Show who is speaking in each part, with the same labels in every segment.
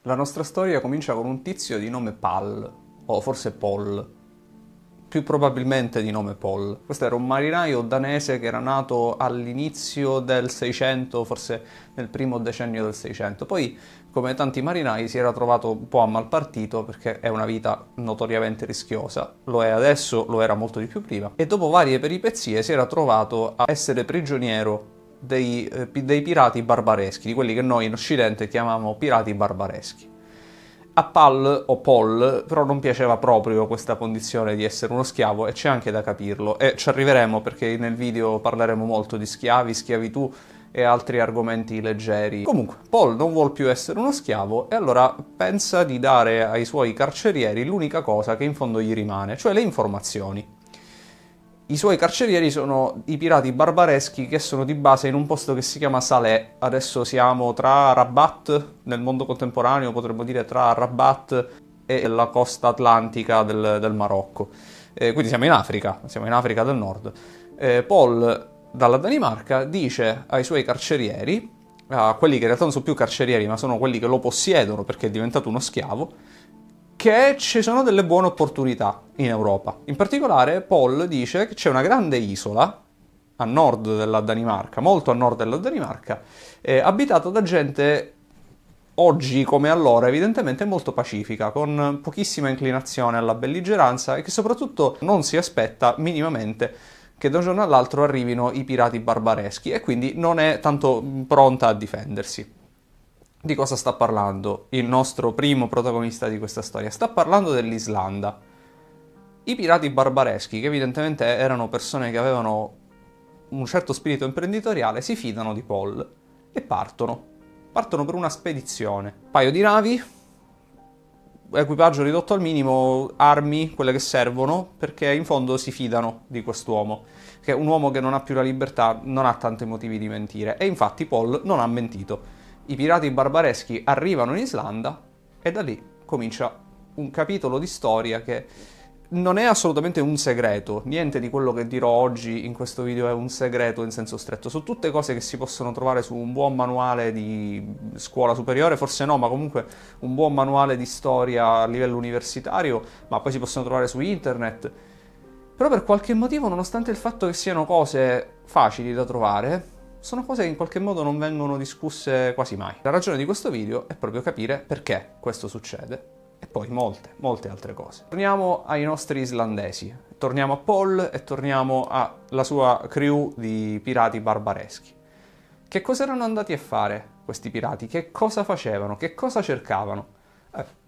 Speaker 1: La nostra storia comincia con un tizio di nome Pal, o forse Paul, più probabilmente di nome Paul. Questo era un marinaio danese che era nato all'inizio del 600, forse nel primo decennio del 600. Poi, come tanti marinai, si era trovato un po' a malpartito perché è una vita notoriamente rischiosa. Lo è adesso, lo era molto di più prima. E dopo varie peripezie si era trovato a essere prigioniero dei pirati barbareschi, di quelli che noi in Occidente chiamiamo pirati barbareschi. A Pal o Paul però non piaceva proprio questa condizione di essere uno schiavo, e c'è anche da capirlo, e ci arriveremo perché nel video parleremo molto di schiavi, schiavitù e altri argomenti leggeri. Comunque, Paul non vuole più essere uno schiavo e allora pensa di dare ai suoi carcerieri l'unica cosa che in fondo gli rimane, cioè le informazioni. I suoi carcerieri sono i pirati barbareschi che sono di base in un posto che si chiama Salé. Adesso siamo tra Rabat, nel mondo contemporaneo potremmo dire tra Rabat e la costa atlantica del Marocco. Quindi siamo in Africa del Nord. Paul, dalla Danimarca, dice ai suoi carcerieri, a quelli che in realtà non sono più carcerieri ma sono quelli che lo possiedono perché è diventato uno schiavo, che ci sono delle buone opportunità in Europa. In particolare Paul dice che c'è una grande isola a nord della Danimarca, molto a nord della Danimarca, abitata da gente oggi come allora evidentemente molto pacifica, con pochissima inclinazione alla belligeranza e che soprattutto non si aspetta minimamente che da un giorno all'altro arrivino i pirati barbareschi e quindi non è tanto pronta a difendersi. Di cosa sta parlando il nostro primo protagonista di questa storia? Sta parlando dell'Islanda. I pirati barbareschi, che evidentemente erano persone che avevano un certo spirito imprenditoriale, si fidano di Paul e partono. Partono per una spedizione. Un paio di navi, equipaggio ridotto al minimo, armi, quelle che servono, perché in fondo si fidano di quest'uomo, che è un uomo che non ha più la libertà, non ha tanti motivi di mentire. E infatti Paul non ha mentito. I pirati barbareschi arrivano in Islanda e da lì comincia un capitolo di storia che non è assolutamente un segreto. Niente di quello che dirò oggi in questo video è un segreto in senso stretto. Sono tutte cose che si possono trovare su un buon manuale di scuola superiore, forse no, ma comunque un buon manuale di storia a livello universitario, ma poi si possono trovare su internet. Però per qualche motivo, nonostante il fatto che siano cose facili da trovare, sono cose che in qualche modo non vengono discusse quasi mai. La ragione di questo video è proprio capire perché questo succede e poi molte altre cose. Torniamo ai nostri islandesi, torniamo a Paul e torniamo alla sua crew di pirati barbareschi. Che cosa erano andati a fare questi pirati? Che cosa facevano? Che cosa cercavano?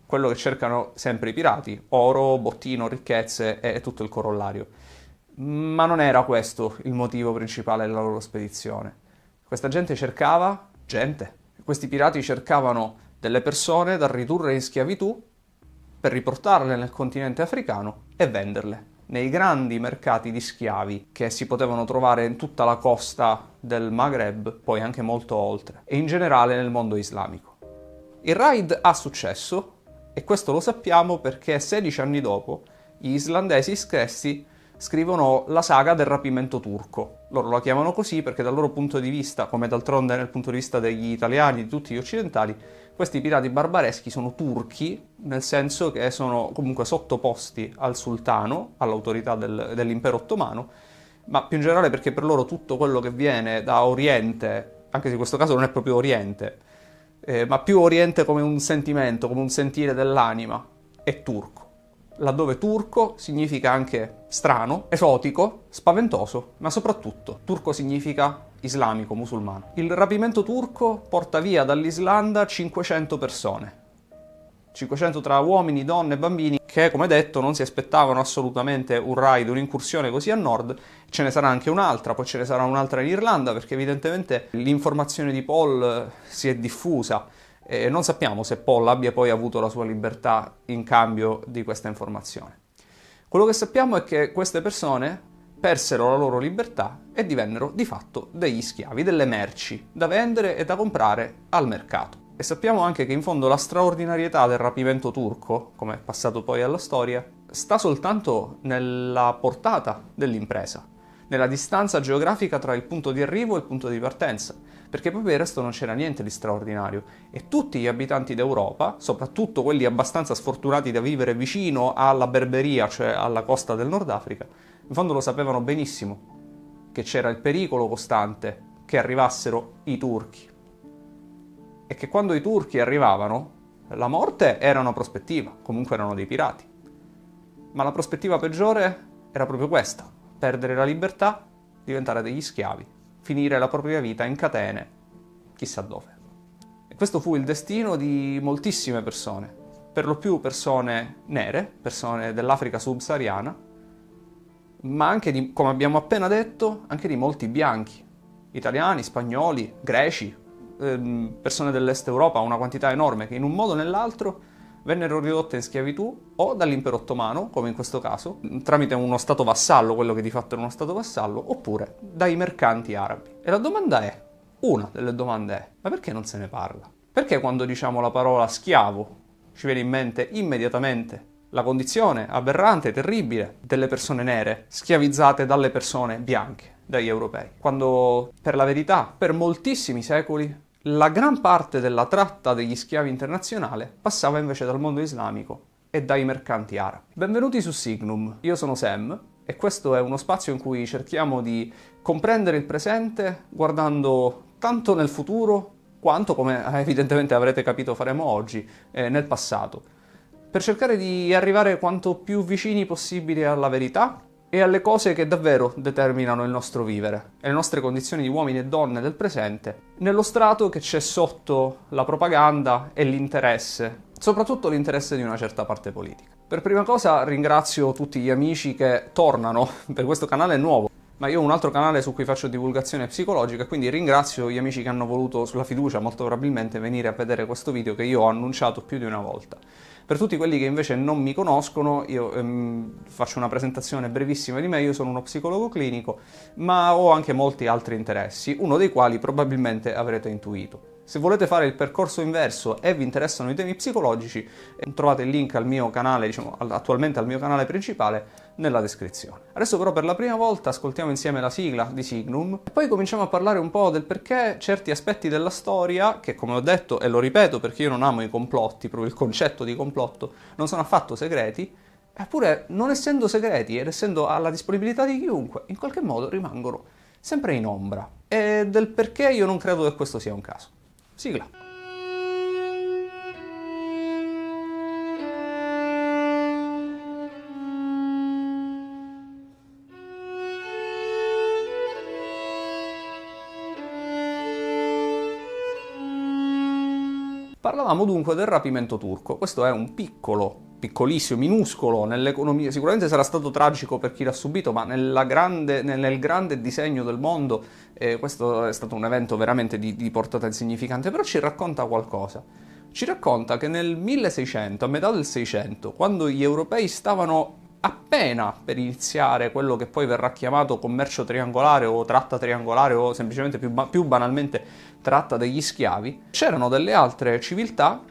Speaker 1: Quello che cercano sempre i pirati: oro, bottino, ricchezze e tutto il corollario. Ma non era questo il motivo principale della loro spedizione. Questa gente cercava gente. Questi pirati cercavano delle persone da ridurre in schiavitù per riportarle nel continente africano e venderle nei grandi mercati di schiavi che si potevano trovare in tutta la costa del Maghreb, poi anche molto oltre, e in generale nel mondo islamico. Il raid ha successo e questo lo sappiamo perché 16 anni dopo gli islandesi stessi scrivono la saga del rapimento turco. Loro la chiamano così perché dal loro punto di vista, come d'altronde nel punto di vista degli italiani, di tutti gli occidentali, questi pirati barbareschi sono turchi, nel senso che sono comunque sottoposti al sultano, all'autorità dell'impero ottomano, ma più in generale perché per loro tutto quello che viene da Oriente, anche se in questo caso non è proprio Oriente, ma più Oriente come un sentimento, come un sentire dell'anima, è turco. Laddove turco significa anche strano, esotico, spaventoso, ma soprattutto turco significa islamico, musulmano. Il rapimento turco porta via dall'Islanda 500 persone. 500 tra uomini, donne e bambini che, come detto, non si aspettavano assolutamente un raid, un'incursione così a nord. Ce ne sarà anche un'altra, poi ce ne sarà un'altra in Irlanda, perché evidentemente l'informazione di Paul si è diffusa. E non sappiamo se Paul abbia poi avuto la sua libertà in cambio di questa informazione. Quello che sappiamo è che queste persone persero la loro libertà e divennero di fatto degli schiavi, delle merci da vendere e da comprare al mercato. E sappiamo anche che in fondo la straordinarietà del rapimento turco, come è passato poi alla storia, sta soltanto nella portata dell'impresa. nella distanza geografica tra il punto di arrivo e il punto di partenza, perché poi per il resto non c'era niente di straordinario e tutti gli abitanti d'Europa, soprattutto quelli abbastanza sfortunati da vivere vicino alla Berberia, cioè alla costa del Nord Africa, in fondo lo sapevano benissimo che c'era il pericolo costante che arrivassero i turchi e che quando i turchi arrivavano la morte era una prospettiva, comunque erano dei pirati, ma la prospettiva peggiore era proprio questa: perdere la libertà, diventare degli schiavi, finire la propria vita in catene, chissà dove. E questo fu il destino di moltissime persone, per lo più persone nere, persone dell'Africa subsahariana, ma anche di, come abbiamo appena detto, anche di molti bianchi, italiani, spagnoli, greci, persone dell'Est Europa, una quantità enorme che in un modo o nell'altro vennero ridotte in schiavitù o dall'impero ottomano, come in questo caso, tramite uno stato vassallo, quello che di fatto era uno stato vassallo, oppure dai mercanti arabi. E la domanda è, una delle domande è, ma perché non se ne parla? Perché quando diciamo la parola schiavo ci viene in mente immediatamente la condizione aberrante, terribile delle persone nere schiavizzate dalle persone bianche, dagli europei? Quando, per la verità, per moltissimi secoli la gran parte della tratta degli schiavi internazionale passava invece dal mondo islamico e dai mercanti arabi. Benvenuti su Signum, io sono Sam e questo è uno spazio in cui cerchiamo di comprendere il presente guardando tanto nel futuro quanto, come evidentemente avrete capito faremo oggi, nel passato, per cercare di arrivare quanto più vicini possibile alla verità e alle cose che davvero determinano il nostro vivere e le nostre condizioni di uomini e donne del presente, nello strato che c'è sotto la propaganda e l'interesse, soprattutto l'interesse di una certa parte politica. Per prima cosa ringrazio tutti gli amici che tornano, per questo canale è nuovo, ma io ho un altro canale su cui faccio divulgazione psicologica, quindi ringrazio gli amici che hanno voluto, sulla fiducia molto probabilmente, venire a vedere questo video che io ho annunciato più di una volta. Per tutti quelli che invece non mi conoscono, io faccio una presentazione brevissima di me. Io sono uno psicologo clinico, ma ho anche molti altri interessi, uno dei quali probabilmente avrete intuito. Se volete fare il percorso inverso e vi interessano i temi psicologici, trovate il link al mio canale, diciamo attualmente al mio canale principale, nella descrizione. Adesso però per la prima volta ascoltiamo insieme la sigla di Signum e poi cominciamo a parlare un po' del perché certi aspetti della storia, che come ho detto e lo ripeto perché io non amo i complotti, proprio il concetto di complotto, non sono affatto segreti, eppure non essendo segreti ed essendo alla disponibilità di chiunque, in qualche modo rimangono sempre in ombra. E del perché io non credo che questo sia un caso. Sigla. Parlavamo dunque del rapimento turco. Questo è un piccolissimo, minuscolo nell'economia, sicuramente sarà stato tragico per chi l'ha subito, ma nel grande disegno del mondo questo è stato un evento veramente di portata insignificante, però ci racconta qualcosa. Ci racconta che nel 1600, a metà del 600, quando gli europei stavano appena per iniziare quello che poi verrà chiamato commercio triangolare o tratta triangolare o semplicemente più banalmente tratta degli schiavi, c'erano delle altre civiltà,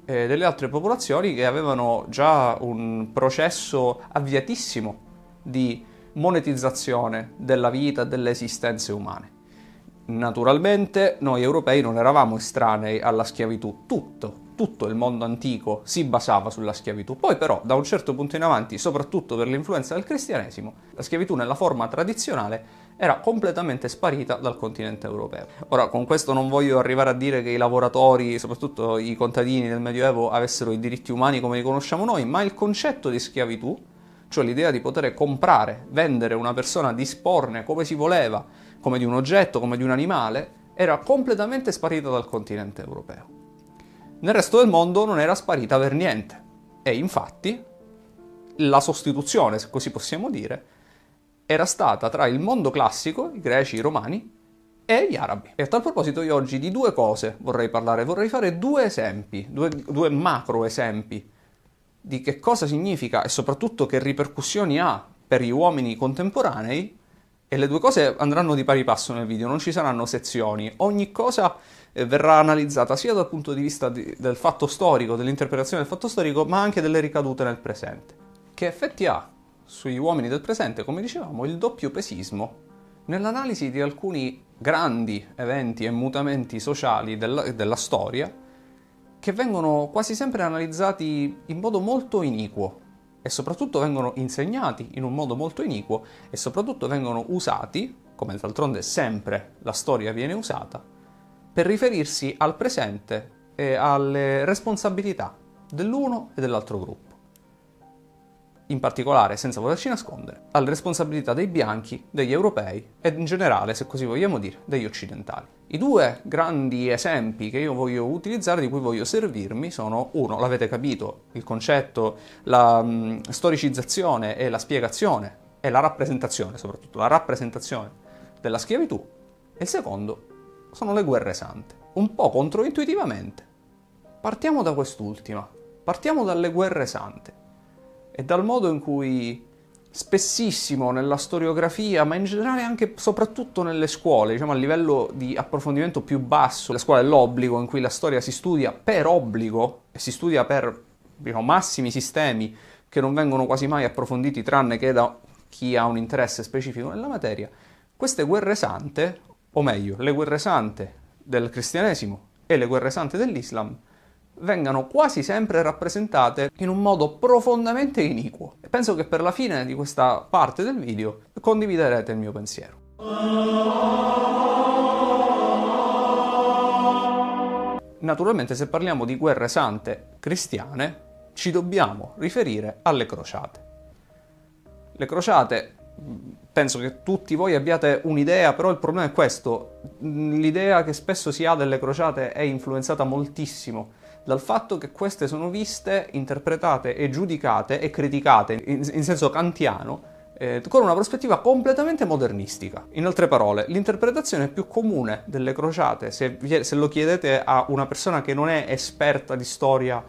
Speaker 1: delle altre popolazioni che avevano già un processo avviatissimo di monetizzazione della vita e delle esistenze umane. Naturalmente noi europei non eravamo estranei alla schiavitù, tutto il mondo antico si basava sulla schiavitù. Poi però da un certo punto in avanti, soprattutto per l'influenza del cristianesimo, la schiavitù nella forma tradizionale era completamente sparita dal continente europeo. Ora, con questo non voglio arrivare a dire che i lavoratori, soprattutto i contadini del Medioevo, avessero i diritti umani come li conosciamo noi, ma il concetto di schiavitù, cioè l'idea di poter comprare, vendere una persona, disporne come si voleva, come di un oggetto, come di un animale, era completamente sparita dal continente europeo. Nel resto del mondo non era sparita per niente. E infatti la sostituzione, se così possiamo dire, era stata tra il mondo classico, i greci, i romani, e gli arabi. E a tal proposito io oggi di due cose vorrei parlare. Vorrei fare due esempi, due macro esempi di che cosa significa e soprattutto che ripercussioni ha per gli uomini contemporanei. E le due cose andranno di pari passo nel video, non ci saranno sezioni. Ogni cosa verrà analizzata sia dal punto di vista del fatto storico, dell'interpretazione del fatto storico, ma anche delle ricadute nel presente. Che effetti ha sugli uomini del presente, come dicevamo, il doppiopesismo nell'analisi di alcuni grandi eventi e mutamenti sociali della storia che vengono quasi sempre analizzati in modo molto iniquo e soprattutto vengono insegnati in un modo molto iniquo e soprattutto vengono usati, come d'altronde sempre la storia viene usata, per riferirsi al presente e alle responsabilità dell'uno e dell'altro gruppo. In particolare, senza volerci nascondere, alle responsabilità dei bianchi, degli europei e in generale, se così vogliamo dire, degli occidentali. I due grandi esempi che io voglio utilizzare, di cui voglio servirmi, sono, uno, l'avete capito, il concetto, la storicizzazione e la spiegazione, e la rappresentazione, soprattutto la rappresentazione della schiavitù, e il secondo sono le guerre sante. Un po' controintuitivamente, partiamo da quest'ultima, partiamo dalle guerre sante e dal modo in cui spessissimo nella storiografia, ma in generale anche soprattutto nelle scuole, diciamo a livello di approfondimento più basso, la scuola dell'obbligo, in cui la storia si studia per obbligo e si studia per, diciamo, massimi sistemi che non vengono quasi mai approfonditi tranne che da chi ha un interesse specifico nella materia, queste guerre sante, o meglio, le guerre sante del cristianesimo e le guerre sante dell'Islam, vengano quasi sempre rappresentate in un modo profondamente iniquo. E penso che per la fine di questa parte del video condividerete il mio pensiero. Naturalmente, se parliamo di guerre sante cristiane, ci dobbiamo riferire alle crociate. Le crociate, penso che tutti voi abbiate un'idea, però il problema è questo: l'idea che spesso si ha delle crociate è influenzata moltissimo dal fatto che queste sono viste, interpretate e giudicate e criticate in senso kantiano con una prospettiva completamente modernistica. In altre parole, l'interpretazione più comune delle crociate, se lo chiedete a una persona che non è esperta di storia,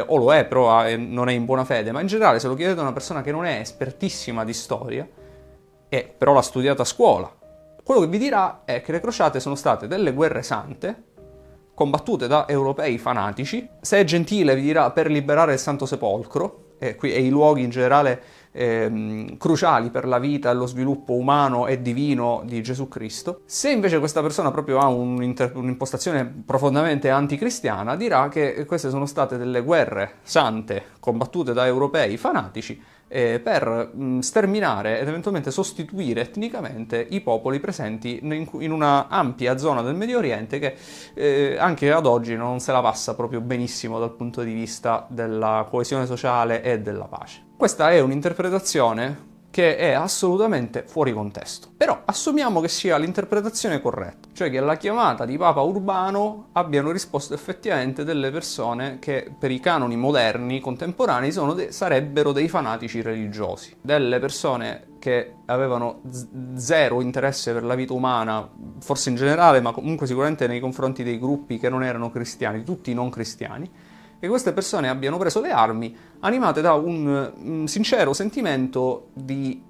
Speaker 1: o lo è, però non è in buona fede, ma in generale se lo chiedete a una persona che non è espertissima di storia, e però l'ha studiata a scuola, quello che vi dirà è che le crociate sono state delle guerre sante, combattute da europei fanatici, se è gentile vi dirà per liberare il Santo Sepolcro, e i luoghi in generale cruciali per la vita e lo sviluppo umano e divino di Gesù Cristo. Se invece questa persona proprio ha un'impostazione profondamente anticristiana, dirà che queste sono state delle guerre sante combattute da europei fanatici per sterminare ed eventualmente sostituire etnicamente i popoli presenti in una ampia zona del Medio Oriente che anche ad oggi non se la passa proprio benissimo dal punto di vista della coesione sociale e della pace. Questa è un'interpretazione che è assolutamente fuori contesto. Però assumiamo che sia l'interpretazione corretta, cioè che alla chiamata di Papa Urbano abbiano risposto effettivamente delle persone che per i canoni moderni, contemporanei, sarebbero dei fanatici religiosi, delle persone che avevano zero interesse per la vita umana, forse in generale, ma comunque sicuramente nei confronti dei gruppi che non erano cristiani, tutti non cristiani, che queste persone abbiano preso le armi animate da un sincero sentimento di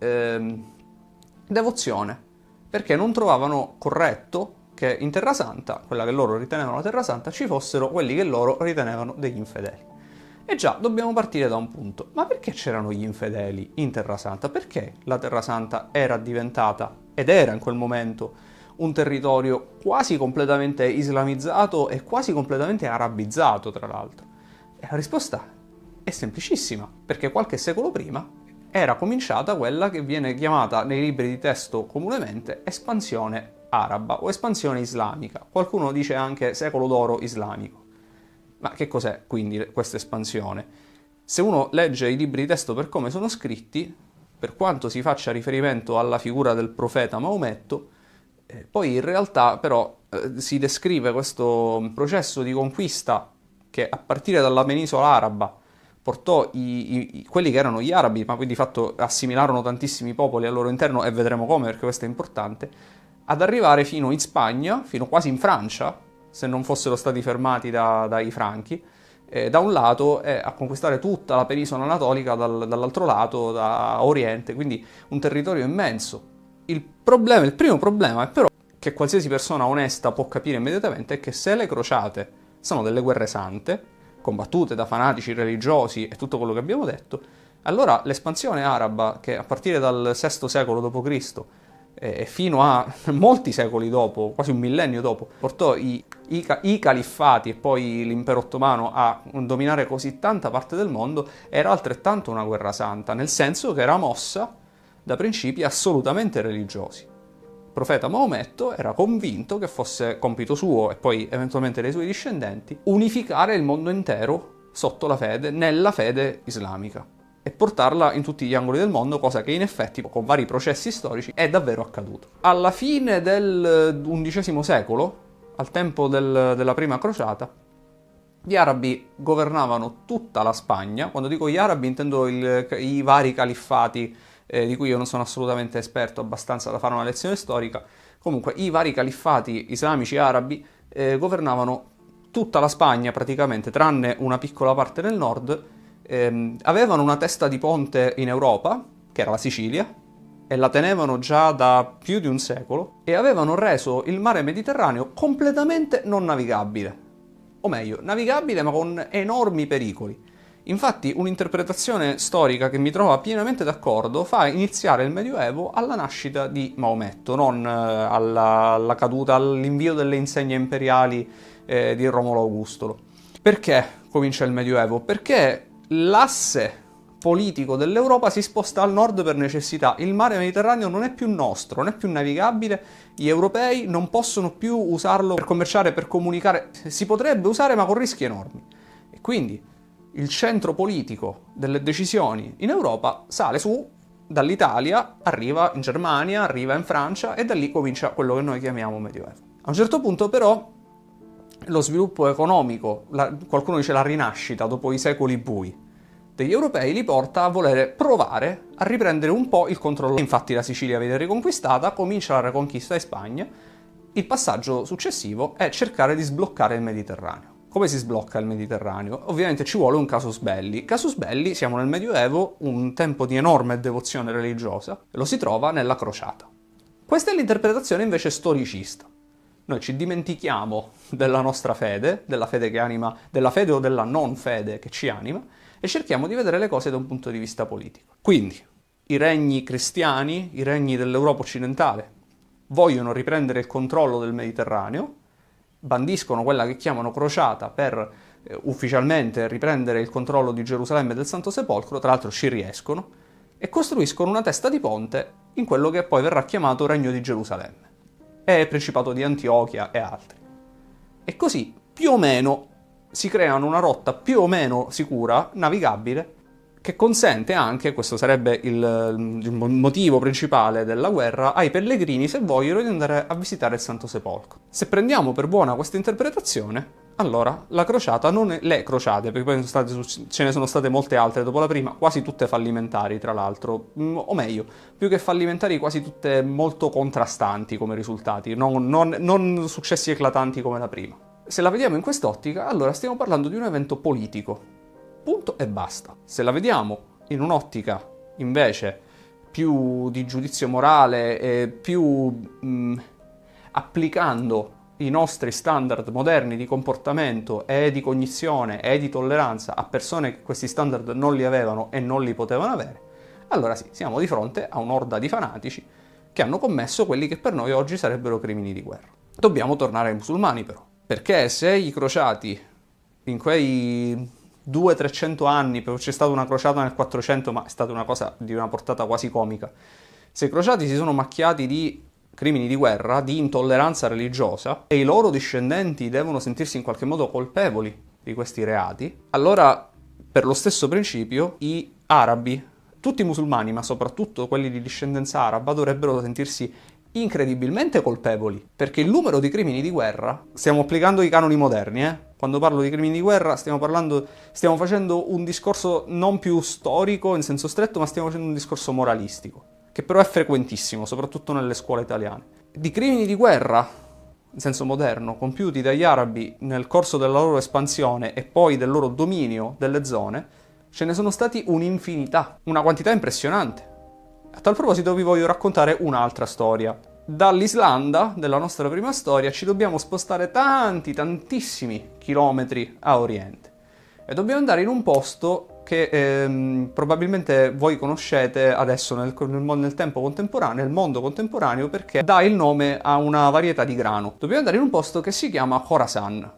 Speaker 1: devozione, perché non trovavano corretto che in Terra Santa, quella che loro ritenevano la Terra Santa, ci fossero quelli che loro ritenevano degli infedeli. E già, dobbiamo partire da un punto. Ma perché c'erano gli infedeli in Terra Santa? Perché la Terra Santa era diventata, ed era in quel momento, un territorio quasi completamente islamizzato e quasi completamente arabizzato, tra l'altro? E la risposta è semplicissima, perché qualche secolo prima era cominciata quella che viene chiamata nei libri di testo comunemente espansione araba o espansione islamica. Qualcuno dice anche secolo d'oro islamico. Ma che cos'è quindi questa espansione? Se uno legge i libri di testo per come sono scritti, per quanto si faccia riferimento alla figura del profeta Maometto, poi in realtà però si descrive questo processo di conquista che a partire dalla penisola araba portò quelli che erano gli arabi, ma poi di fatto assimilarono tantissimi popoli al loro interno, e vedremo come, perché questo è importante, ad arrivare fino in Spagna, fino quasi in Francia, se non fossero stati fermati dai Franchi, da un lato, a conquistare tutta la penisola anatolica dall'altro lato, da Oriente, quindi un territorio immenso. Il primo problema è però, che qualsiasi persona onesta può capire immediatamente, è che se le crociate sono delle guerre sante, combattute da fanatici religiosi e tutto quello che abbiamo detto, Allora l'espansione araba, che a partire dal VI secolo d.C. e fino a molti secoli dopo, quasi un millennio dopo, portò i califfati e poi l'impero ottomano a dominare così tanta parte del mondo, era altrettanto una guerra santa, nel senso che era mossa da principi assolutamente religiosi. Il profeta Maometto era convinto che fosse compito suo e poi eventualmente dei suoi discendenti unificare il mondo intero sotto la fede, nella fede islamica, e portarla in tutti gli angoli del mondo, cosa che in effetti, con vari processi storici, è davvero accaduto. Alla fine del XI secolo, al tempo della prima crociata, gli arabi governavano tutta la Spagna. Quando dico gli arabi intendo i vari califfati, di cui io non sono assolutamente esperto, abbastanza da fare una lezione storica. Comunque i vari califfati islamici arabi governavano tutta la Spagna praticamente, tranne una piccola parte nel nord. Avevano una testa di ponte in Europa, che era la Sicilia, e la tenevano già da più di un secolo, e avevano reso il mare Mediterraneo completamente non navigabile. O meglio, navigabile ma con enormi pericoli. Infatti un'interpretazione storica che mi trova pienamente d'accordo fa iniziare il Medioevo alla nascita di Maometto, non alla caduta, all'invio delle insegne imperiali di Romolo Augustolo. Perché comincia il Medioevo? Perché l'asse politico dell'Europa si sposta al nord per necessità. Il mare Mediterraneo non è più nostro, non è più navigabile, gli europei non possono più usarlo per commerciare, per comunicare. Si potrebbe usare ma con rischi enormi. E quindi il centro politico delle decisioni in Europa sale su dall'Italia, arriva in Germania, arriva in Francia e da lì comincia quello che noi chiamiamo Medioevo. A un certo punto però lo sviluppo economico, qualcuno dice la rinascita dopo i secoli bui degli europei, li porta a voler provare a riprendere un po' il controllo. Infatti la Sicilia viene riconquistata, comincia la reconquista in Spagna, il passaggio successivo è cercare di sbloccare il Mediterraneo. Come si sblocca il Mediterraneo? Ovviamente ci vuole un casus belli. Casus belli, siamo nel Medioevo, un tempo di enorme devozione religiosa, e lo si trova nella crociata. Questa è l'interpretazione invece storicista. Noi ci dimentichiamo della nostra fede, della fede che anima, della fede o della non fede che ci anima, e cerchiamo di vedere le cose da un punto di vista politico. Quindi, i regni cristiani, i regni dell'Europa occidentale, vogliono riprendere il controllo del Mediterraneo, bandiscono quella che chiamano crociata per ufficialmente riprendere il controllo di Gerusalemme e del Santo Sepolcro, tra l'altro ci riescono, e costruiscono una testa di ponte in quello che poi verrà chiamato Regno di Gerusalemme, e il Principato di Antiochia e altri. E così, più o meno, si creano una rotta più o meno sicura, navigabile, che consente anche, questo sarebbe il motivo principale della guerra, ai pellegrini, se vogliono, di andare a visitare il Santo Sepolcro. Se prendiamo per buona questa interpretazione, allora la crociata non è... le crociate, perché poi ce ne sono state molte altre dopo la prima, quasi tutte fallimentari tra l'altro, o meglio, più che fallimentari quasi tutte molto contrastanti come risultati, non successi eclatanti come la prima. Se la vediamo in quest'ottica, allora stiamo parlando di un evento politico. Punto e basta. Se la vediamo in un'ottica, invece, più di giudizio morale e più applicando i nostri standard moderni di comportamento e di cognizione e di tolleranza a persone che questi standard non li avevano e non li potevano avere, allora sì, siamo di fronte a un'orda di fanatici che hanno commesso quelli che per noi oggi sarebbero crimini di guerra. Dobbiamo tornare ai musulmani però, perché se i crociati in quei 200-300 anni, poi c'è stata una crociata nel 400, ma è stata una cosa di una portata quasi comica, se i crociati si sono macchiati di crimini di guerra, di intolleranza religiosa, e i loro discendenti devono sentirsi in qualche modo colpevoli di questi reati, allora per lo stesso principio i arabi, tutti i musulmani, ma soprattutto quelli di discendenza araba, dovrebbero sentirsi incredibilmente colpevoli, perché il numero di crimini di guerra, stiamo applicando i canoni moderni, quando parlo di crimini di guerra stiamo facendo un discorso non più storico in senso stretto, ma stiamo facendo un discorso moralistico, che però è frequentissimo, soprattutto nelle scuole italiane. Di crimini di guerra, in senso moderno, compiuti dagli arabi nel corso della loro espansione e poi del loro dominio delle zone, ce ne sono stati un'infinità, una quantità impressionante. A tal proposito vi voglio raccontare un'altra storia. Dall'Islanda, della nostra prima storia, ci dobbiamo spostare tantissimi chilometri a oriente. E dobbiamo andare in un posto che probabilmente voi conoscete adesso nel tempo contemporaneo, nel mondo contemporaneo, perché dà il nome a una varietà di grano. Dobbiamo andare in un posto che si chiama Khorasan.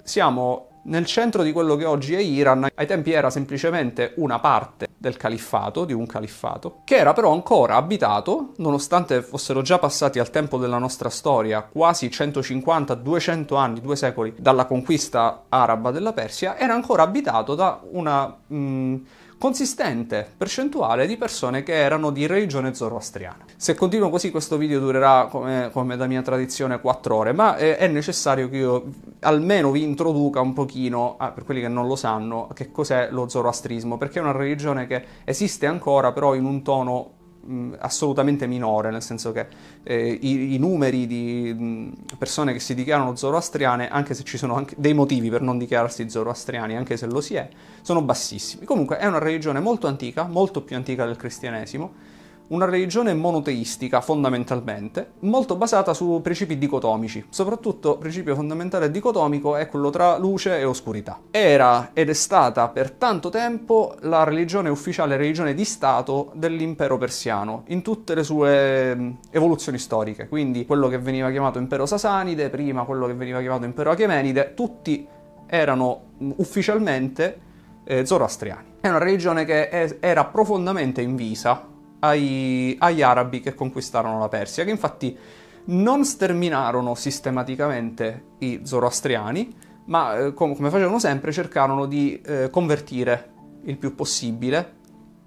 Speaker 1: Siamo nel centro di quello che oggi è Iran. Ai tempi era semplicemente una parte del califfato, di un califfato, che era però ancora abitato, nonostante fossero già passati al tempo della nostra storia quasi 150-200 anni, 2 secoli, dalla conquista araba della Persia, era ancora abitato da una consistente percentuale di persone che erano di religione zoroastriana. Se continuo così questo video durerà, come da mia tradizione, 4 ore, ma è necessario che io almeno vi introduca un pochino, per quelli che non lo sanno, che cos'è lo zoroastrismo, perché è una religione che esiste ancora, però in un tono assolutamente minore, nel senso che i numeri di persone che si dichiarano zoroastriane, anche se ci sono anche dei motivi per non dichiararsi zoroastriani, anche se lo si è, sono bassissimi. Comunque è una religione molto antica, molto più antica del cristianesimo, una religione monoteistica fondamentalmente, molto basata su principi dicotomici. Soprattutto il principio fondamentale dicotomico è quello tra luce e oscurità. Era ed è stata per tanto tempo la religione ufficiale, religione di Stato dell'impero persiano, in tutte le sue evoluzioni storiche. Quindi quello che veniva chiamato impero sasanide, prima quello che veniva chiamato impero achemenide, tutti erano ufficialmente zoroastriani. È una religione che era profondamente invisa agli arabi che conquistarono la Persia, che infatti non sterminarono sistematicamente i zoroastriani, ma come facevano sempre cercarono di convertire il più possibile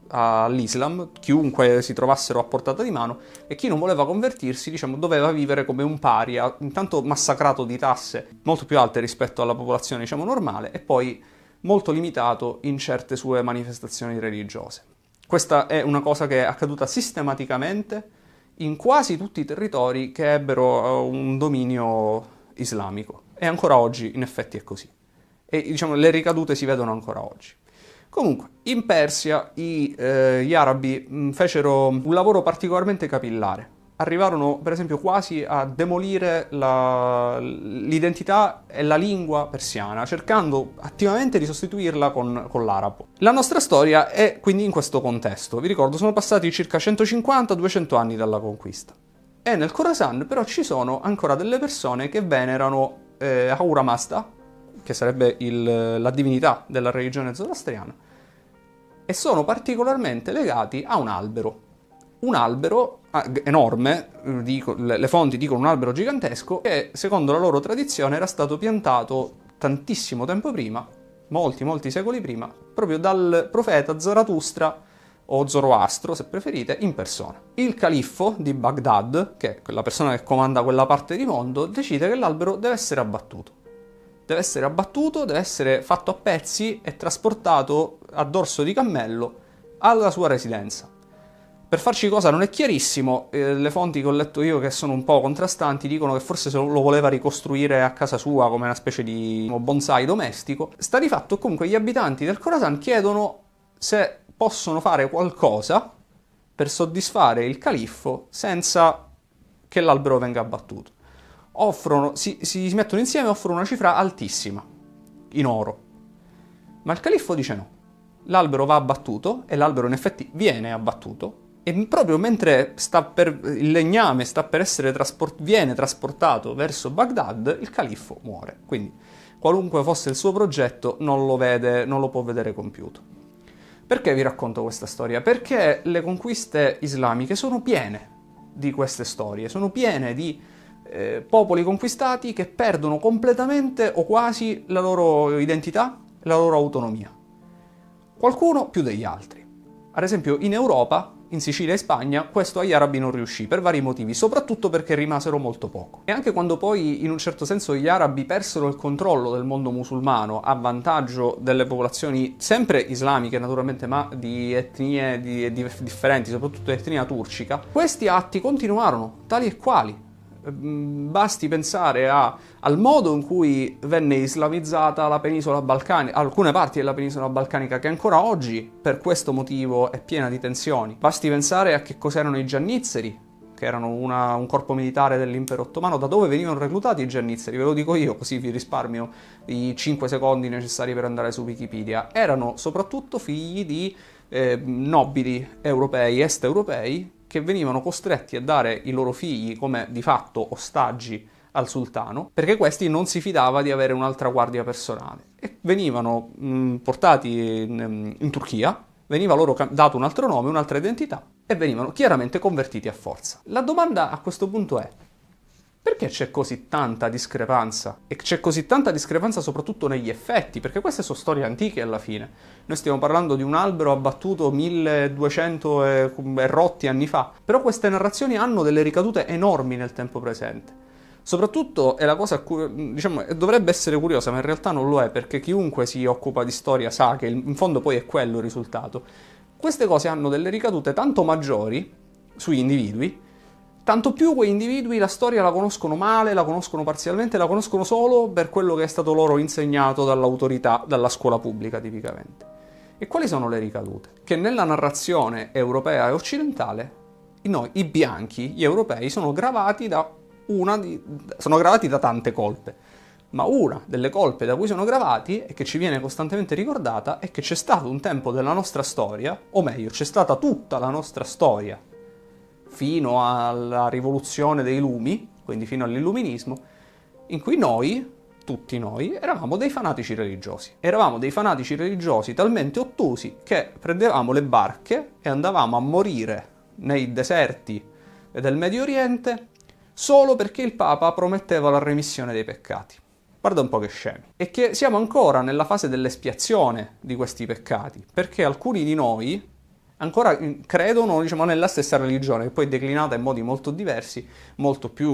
Speaker 1: all'Islam chiunque si trovassero a portata di mano, e chi non voleva convertirsi, diciamo, doveva vivere come un paria, intanto massacrato di tasse molto più alte rispetto alla popolazione, diciamo, normale, e poi molto limitato in certe sue manifestazioni religiose. Questa è una cosa che è accaduta sistematicamente in quasi tutti i territori che ebbero un dominio islamico. E ancora oggi, in effetti, è così. E, diciamo, le ricadute si vedono ancora oggi. Comunque, in Persia gli arabi fecero un lavoro particolarmente capillare. Arrivarono, per esempio, quasi a demolire l'identità e la lingua persiana, cercando attivamente di sostituirla con l'arabo. La nostra storia è quindi in questo contesto. Vi ricordo, sono passati circa 150-200 anni dalla conquista. E nel Khorasan però ci sono ancora delle persone che venerano Ahura Mazda, che sarebbe la divinità della religione zoroastriana, e sono particolarmente legati a un albero. Un albero enorme, le fonti dicono un albero gigantesco, che secondo la loro tradizione era stato piantato tantissimo tempo prima, molti secoli prima, proprio dal profeta Zarathustra, o Zoroastro se preferite, in persona. Il califfo di Baghdad, che è la persona che comanda quella parte di mondo, decide che l'albero deve essere abbattuto. Deve essere abbattuto, deve essere fatto a pezzi e trasportato a dorso di cammello alla sua residenza. Per farci cosa non è chiarissimo, le fonti che ho letto io, che sono un po' contrastanti, dicono che forse lo voleva ricostruire a casa sua come una specie di bonsai domestico. Sta di fatto comunque gli abitanti del Khorasan chiedono se possono fare qualcosa per soddisfare il califfo senza che l'albero venga abbattuto. Si mettono insieme e offrono una cifra altissima, in oro. Ma il califfo dice no. L'albero va abbattuto, e l'albero in effetti viene abbattuto, e proprio mentre il legname sta per essere viene trasportato verso Baghdad, il califfo muore. Quindi, qualunque fosse il suo progetto, non lo può vedere compiuto. Perché vi racconto questa storia? Perché le conquiste islamiche sono piene di queste storie, sono piene di popoli conquistati che perdono completamente o quasi la loro identità e la loro autonomia. Qualcuno più degli altri. Ad esempio, in Europa, in Sicilia e Spagna, questo agli arabi non riuscì per vari motivi, soprattutto perché rimasero molto poco. E anche quando poi, in un certo senso, gli arabi persero il controllo del mondo musulmano a vantaggio delle popolazioni sempre islamiche, naturalmente, ma di etnie differenti, soprattutto etnia turcica, questi atti continuarono, tali e quali. Basti pensare al modo in cui venne islamizzata la penisola balcanica, alcune parti della penisola balcanica, che ancora oggi per questo motivo è piena di tensioni. Basti pensare a che cos'erano i giannizzeri, che erano un corpo militare dell'impero ottomano. Da dove venivano reclutati i giannizzeri? Ve lo dico io, così vi risparmio i 5 secondi necessari per andare su Wikipedia. Erano soprattutto figli di nobili europei, est europei, che venivano costretti a dare i loro figli come di fatto ostaggi al sultano, perché questi non si fidava di avere un'altra guardia personale. E venivano portati in Turchia, veniva loro dato un altro nome, un'altra identità, e venivano chiaramente convertiti a forza. La domanda a questo punto è: perché c'è così tanta discrepanza? E c'è così tanta discrepanza soprattutto negli effetti, perché queste sono storie antiche alla fine. Noi stiamo parlando di un albero abbattuto 1200 e rotti anni fa, però queste narrazioni hanno delle ricadute enormi nel tempo presente. Soprattutto è la cosa, diciamo, dovrebbe essere curiosa, ma in realtà non lo è, perché chiunque si occupa di storia sa che in fondo poi è quello il risultato. Queste cose hanno delle ricadute tanto maggiori sugli individui, tanto più quei individui la storia la conoscono male, la conoscono parzialmente, la conoscono solo per quello che è stato loro insegnato dall'autorità, dalla scuola pubblica tipicamente. E quali sono le ricadute? Che nella narrazione europea e occidentale, noi, i bianchi, gli europei, sono gravati da tante colpe. Ma una delle colpe da cui sono gravati e che ci viene costantemente ricordata è che c'è stato un tempo della nostra storia, o meglio, c'è stata tutta la nostra storia, fino alla rivoluzione dei lumi, quindi fino all'illuminismo, in cui noi, tutti noi, eravamo dei fanatici religiosi. Eravamo dei fanatici religiosi talmente ottusi che prendevamo le barche e andavamo a morire nei deserti del Medio Oriente solo perché il Papa prometteva la remissione dei peccati. Guarda un po' che scemi. E che siamo ancora nella fase dell'espiazione di questi peccati, perché alcuni di noi ancora credono, diciamo, nella stessa religione, che poi è declinata in modi molto diversi, molto più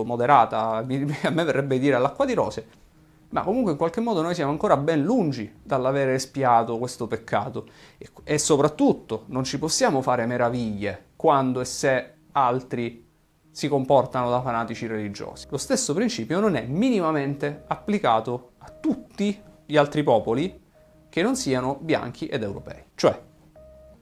Speaker 1: moderata, a me verrebbe dire all'acqua di rose, ma comunque in qualche modo noi siamo ancora ben lungi dall'avere espiato questo peccato e soprattutto non ci possiamo fare meraviglie quando e se altri si comportano da fanatici religiosi. Lo stesso principio non è minimamente applicato a tutti gli altri popoli che non siano bianchi ed europei. Cioè,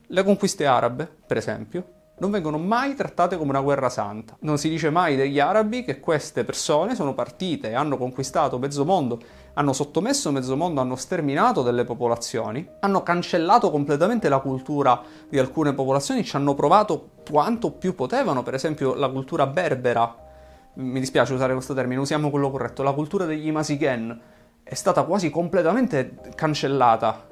Speaker 1: le conquiste arabe, per esempio, non vengono mai trattate come una guerra santa. Non si dice mai degli arabi che queste persone sono partite e hanno conquistato mezzo mondo, hanno sottomesso mezzo mondo, hanno sterminato delle popolazioni, hanno cancellato completamente la cultura di alcune popolazioni, ci hanno provato quanto più potevano, per esempio la cultura berbera, mi dispiace usare questo termine, usiamo quello corretto, la cultura degli Imasiken è stata quasi completamente cancellata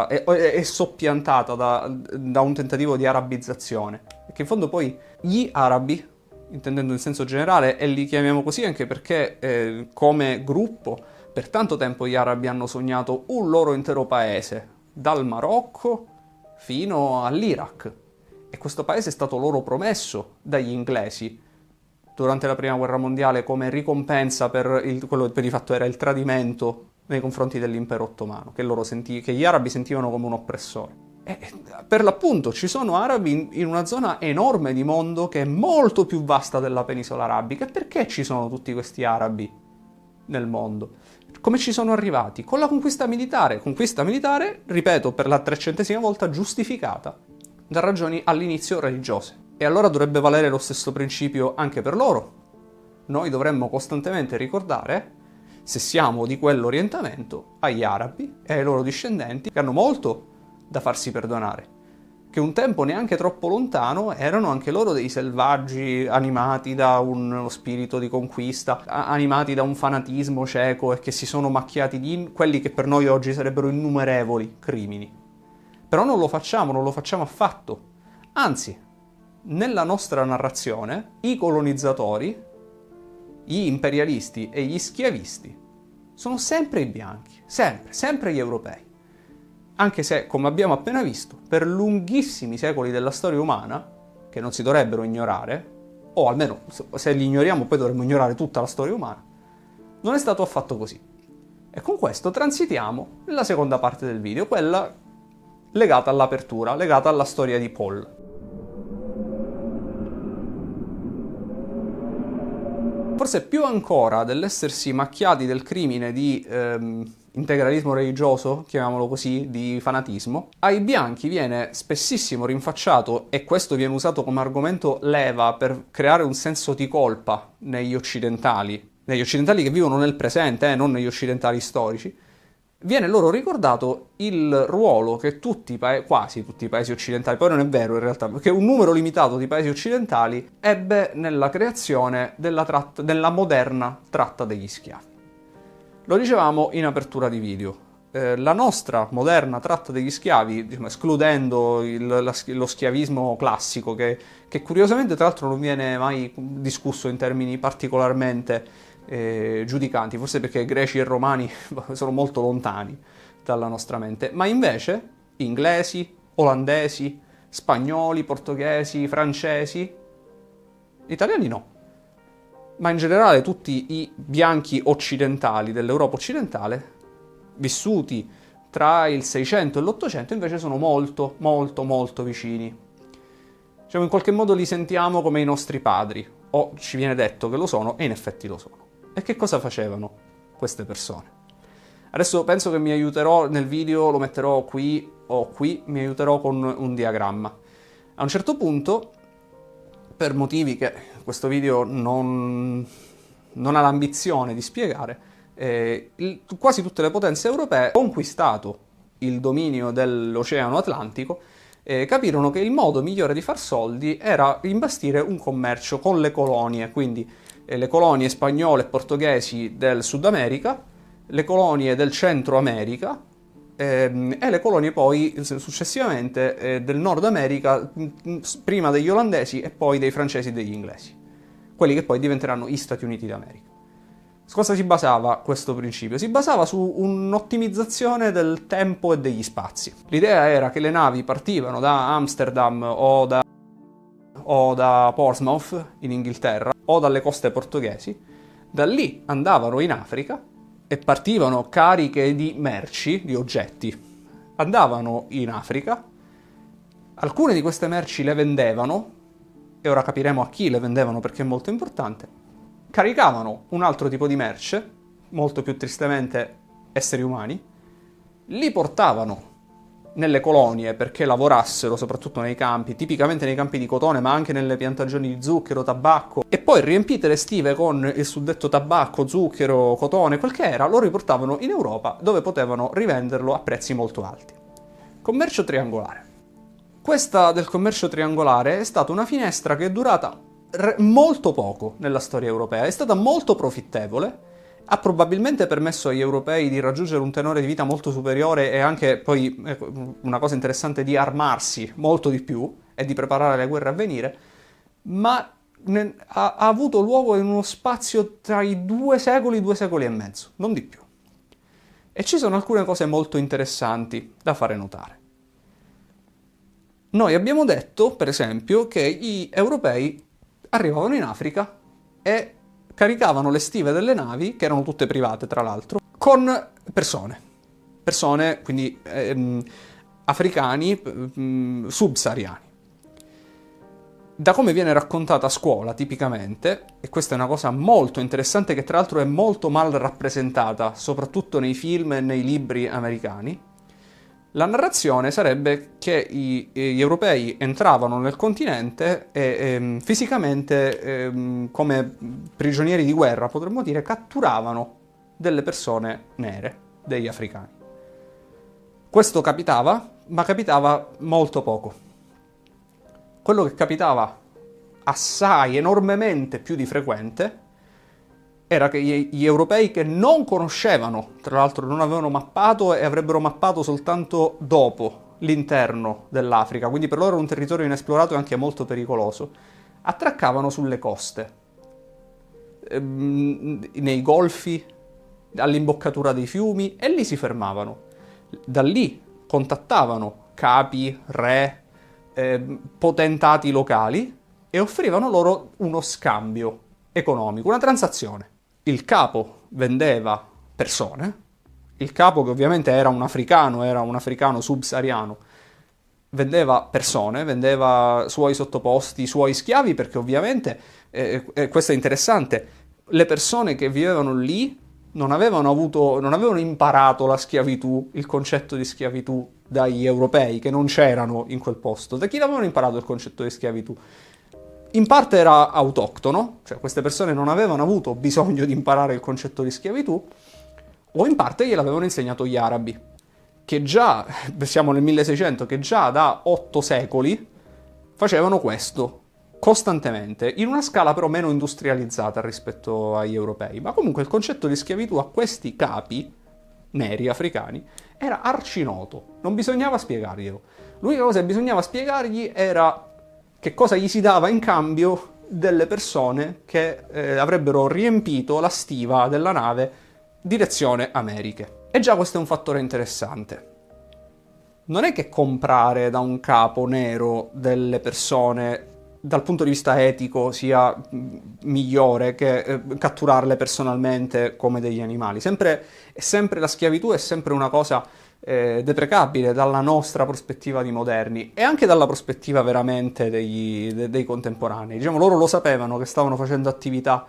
Speaker 1: e soppiantata da un tentativo di arabizzazione. Perché in fondo poi gli arabi, intendendo in senso generale, e li chiamiamo così anche perché come gruppo per tanto tempo gli arabi hanno sognato un loro intero paese, dal Marocco fino all'Iraq. E questo paese è stato loro promesso dagli inglesi durante la Prima Guerra Mondiale come ricompensa per quello che di fatto era il tradimento nei confronti dell'impero ottomano, che gli arabi sentivano come un oppressore. E per l'appunto ci sono arabi in una zona enorme di mondo che è molto più vasta della penisola arabica. E perché ci sono tutti questi arabi nel mondo? Come ci sono arrivati? Con la conquista militare, ripeto, per la 300esima volta giustificata da ragioni all'inizio religiose. E allora dovrebbe valere lo stesso principio anche per loro. Noi dovremmo costantemente ricordare, se siamo di quell'orientamento, agli arabi e ai loro discendenti, che hanno molto da farsi perdonare, che un tempo neanche troppo lontano erano anche loro dei selvaggi animati da uno spirito di conquista, animati da un fanatismo cieco e che si sono macchiati di quelli che per noi oggi sarebbero innumerevoli crimini. Però non lo facciamo affatto. Anzi, nella nostra narrazione, i colonizzatori, gli imperialisti e gli schiavisti sono sempre i bianchi, sempre gli europei. Anche se, come abbiamo appena visto, per lunghissimi secoli della storia umana, che non si dovrebbero ignorare, o almeno se li ignoriamo poi dovremmo ignorare tutta la storia umana, non è stato affatto così. E con questo transitiamo nella seconda parte del video, quella legata all'apertura, legata alla storia di Paul. Forse più ancora dell'essersi macchiati del crimine di integralismo religioso, chiamiamolo così, di fanatismo, ai bianchi viene spessissimo rinfacciato, e questo viene usato come argomento leva per creare un senso di colpa negli occidentali che vivono nel presente, non negli occidentali storici, viene loro ricordato il ruolo che quasi tutti i paesi occidentali, poi non è vero in realtà, perché un numero limitato di paesi occidentali ebbe nella creazione della moderna tratta degli schiavi. Lo dicevamo in apertura di video. La nostra moderna tratta degli schiavi, diciamo, escludendo lo schiavismo classico, che curiosamente tra l'altro non viene mai discusso in termini particolarmente giudicanti, forse perché greci e romani sono molto lontani dalla nostra mente, ma invece inglesi, olandesi, spagnoli, portoghesi, francesi, italiani no, ma in generale tutti i bianchi occidentali dell'Europa occidentale, vissuti tra il 600 e l'800, invece sono molto, molto, molto vicini. Diciamo, in qualche modo li sentiamo come i nostri padri, o ci viene detto che lo sono, e in effetti lo sono. E che cosa facevano queste persone? Adesso penso che mi aiuterò nel video, lo metterò qui o qui, mi aiuterò con un diagramma. A un certo punto, per motivi che questo video non ha l'ambizione di spiegare, quasi tutte le potenze europee hanno conquistato il dominio dell'Oceano Atlantico, capirono che il modo migliore di far soldi era imbastire un commercio con le colonie, quindi le colonie spagnole e portoghesi del Sud America, le colonie del Centro America e le colonie poi successivamente del Nord America, prima degli olandesi e poi dei francesi e degli inglesi, quelli che poi diventeranno gli Stati Uniti d'America. Su cosa si basava questo principio? Si basava su un'ottimizzazione del tempo e degli spazi. L'idea era che le navi partivano da Amsterdam o da Portsmouth in Inghilterra o dalle coste portoghesi, da lì andavano in Africa e partivano cariche di merci, di oggetti, andavano in Africa, alcune di queste merci le vendevano, e ora capiremo a chi le vendevano perché è molto importante, caricavano un altro tipo di merce, molto più tristemente esseri umani, li portavano nelle colonie perché lavorassero soprattutto nei campi, tipicamente nei campi di cotone, ma anche nelle piantagioni di zucchero, tabacco, e poi riempite le stive con il suddetto tabacco, zucchero, cotone, quel che era, lo riportavano in Europa dove potevano rivenderlo a prezzi molto alti. Commercio triangolare. Questa del commercio triangolare è stata una finestra che è durata molto poco nella storia europea, è stata molto profittevole, ha probabilmente permesso agli europei di raggiungere un tenore di vita molto superiore e anche poi, una cosa interessante, di armarsi molto di più e di preparare le guerre a venire, ma ha avuto luogo in uno spazio tra i 2 secoli e mezzo, non di più. E ci sono alcune cose molto interessanti da fare notare. Noi abbiamo detto, per esempio, che gli europei arrivavano in Africa e caricavano le stive delle navi, che erano tutte private tra l'altro, con persone quindi africani, subsahariani. Da come viene raccontata a scuola tipicamente, e questa è una cosa molto interessante che tra l'altro è molto mal rappresentata, soprattutto nei film e nei libri americani, la narrazione sarebbe che gli europei entravano nel continente e fisicamente, come prigionieri di guerra, potremmo dire, catturavano delle persone nere, degli africani. Questo capitava, ma capitava molto poco. Quello che capitava assai, enormemente più di frequente, era che gli europei che non conoscevano, tra l'altro non avevano mappato e avrebbero mappato soltanto dopo l'interno dell'Africa, quindi per loro era un territorio inesplorato e anche molto pericoloso, attraccavano sulle coste, nei golfi, all'imboccatura dei fiumi, e lì si fermavano. Da lì contattavano capi, re, potentati locali e offrivano loro uno scambio economico, una transazione. Il capo vendeva persone, il capo, che ovviamente era un africano subsahariano, vendeva persone, vendeva suoi sottoposti, suoi schiavi, perché ovviamente, questo è interessante, le persone che vivevano lì non avevano imparato la schiavitù, il concetto di schiavitù dagli europei che non c'erano in quel posto. Da chi l'avevano imparato il concetto di schiavitù? In parte era autoctono, cioè queste persone non avevano avuto bisogno di imparare il concetto di schiavitù, o in parte gliel'avevano insegnato gli arabi, che già, siamo nel 1600, che già da 8 secoli facevano questo costantemente, in una scala però meno industrializzata rispetto agli europei. Ma comunque il concetto di schiavitù a questi capi neri africani era arcinoto, non bisognava spiegarglielo. L'unica cosa che bisognava spiegargli era che cosa gli si dava in cambio delle persone che avrebbero riempito la stiva della nave direzione Americhe. E già questo è un fattore interessante. Non è che comprare da un capo nero delle persone dal punto di vista etico sia migliore che catturarle personalmente come degli animali. Sempre la schiavitù è sempre una cosa deprecabile dalla nostra prospettiva di moderni e anche dalla prospettiva veramente dei contemporanei. Diciamo, loro lo sapevano che stavano facendo attività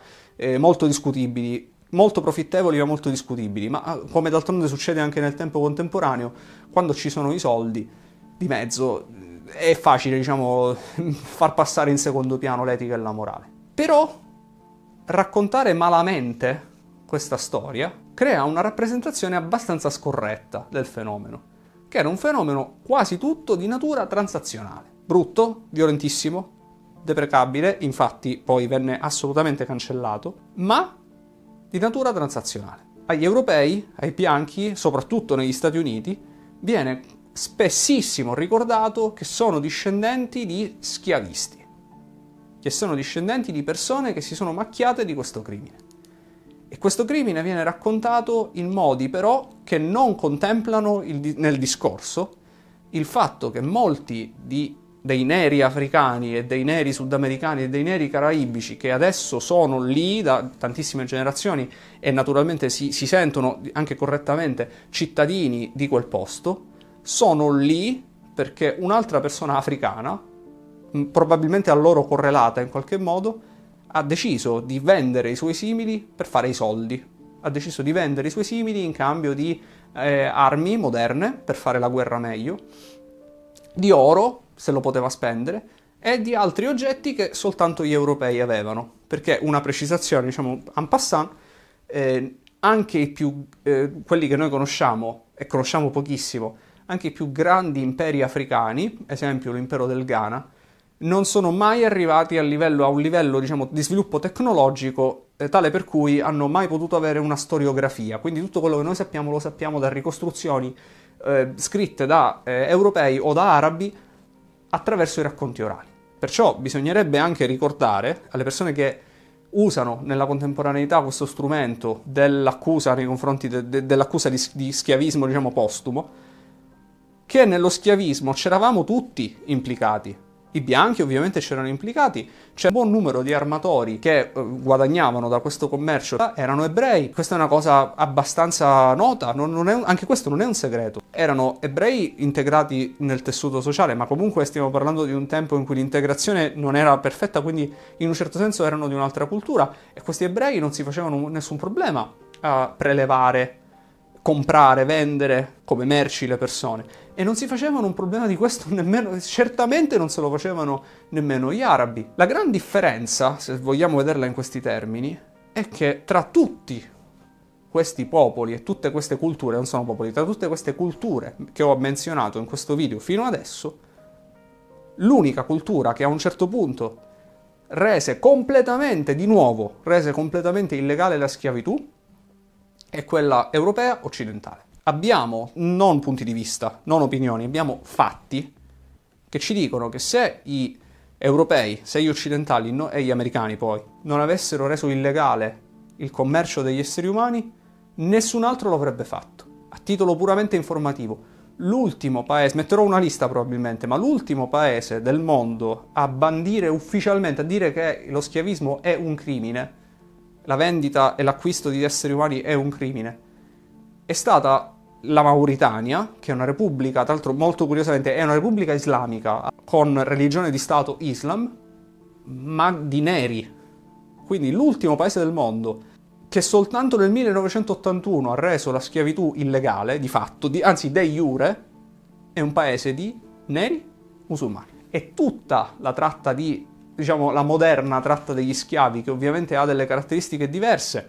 Speaker 1: molto discutibili, molto profittevoli ma molto discutibili, ma come d'altronde succede anche nel tempo contemporaneo, quando ci sono i soldi di mezzo è facile, diciamo, far passare in secondo piano l'etica e la morale. Però raccontare malamente questa storia crea una rappresentazione abbastanza scorretta del fenomeno, che era un fenomeno quasi tutto di natura transazionale. Brutto, violentissimo, deprecabile, infatti poi venne assolutamente cancellato, ma di natura transazionale. Agli europei, ai bianchi, soprattutto negli Stati Uniti, viene spessissimo ricordato che sono discendenti di schiavisti, che sono discendenti di persone che si sono macchiate di questo crimine. E questo crimine viene raccontato in modi però che non contemplano nel discorso il fatto che molti dei neri africani e dei neri sudamericani e dei neri caraibici che adesso sono lì da tantissime generazioni e naturalmente si sentono anche correttamente cittadini di quel posto, sono lì perché un'altra persona africana, probabilmente a loro correlata in qualche modo, ha deciso di vendere i suoi simili per fare i soldi. Ha deciso di vendere i suoi simili in cambio di armi moderne per fare la guerra meglio, di oro, se lo poteva spendere, e di altri oggetti che soltanto gli europei avevano. Perché una precisazione, diciamo, en passant, anche i più, quelli che noi conosciamo, e conosciamo pochissimo, anche i più grandi imperi africani, esempio l'impero del Ghana, non sono mai arrivati a un livello diciamo, di sviluppo tecnologico tale per cui hanno mai potuto avere una storiografia. Quindi tutto quello che noi sappiamo lo sappiamo da ricostruzioni scritte da europei o da arabi attraverso i racconti orali. Perciò bisognerebbe anche ricordare alle persone che usano nella contemporaneità questo strumento dell'accusa nei confronti dell'accusa di schiavismo, diciamo, postumo, che nello schiavismo c'eravamo tutti implicati. I bianchi ovviamente c'erano implicati, c'è un buon numero di armatori che guadagnavano da questo commercio, erano ebrei, questa è una cosa abbastanza nota, anche questo non è un segreto. Erano ebrei integrati nel tessuto sociale, ma comunque stiamo parlando di un tempo in cui l'integrazione non era perfetta, quindi in un certo senso erano di un'altra cultura e questi ebrei non si facevano nessun problema a prelevare, comprare, vendere come merci le persone. E non si facevano un problema di questo nemmeno, certamente non se lo facevano nemmeno gli arabi. La gran differenza, se vogliamo vederla in questi termini, è che tra tutti questi popoli e tutte queste culture, non sono popoli, tra tutte queste culture che ho menzionato in questo video fino adesso, l'unica cultura che a un certo punto rese completamente illegale la schiavitù è quella europea occidentale. Abbiamo non punti di vista, non opinioni, abbiamo fatti che ci dicono che se gli europei, se gli occidentali e gli americani poi non avessero reso illegale il commercio degli esseri umani, nessun altro lo avrebbe fatto. A titolo puramente informativo, l'ultimo paese, metterò una lista probabilmente, ma l'ultimo paese del mondo a bandire ufficialmente, a dire che lo schiavismo è un crimine, la vendita e l'acquisto di esseri umani è un crimine, è stata la Mauritania, che è una repubblica, tra l'altro molto curiosamente è una repubblica islamica con religione di Stato Islam, ma di neri. Quindi l'ultimo paese del mondo che soltanto nel 1981 ha reso la schiavitù illegale, di fatto, anzi de iure, è un paese di neri musulmani. E tutta la tratta la moderna tratta degli schiavi, che ovviamente ha delle caratteristiche diverse,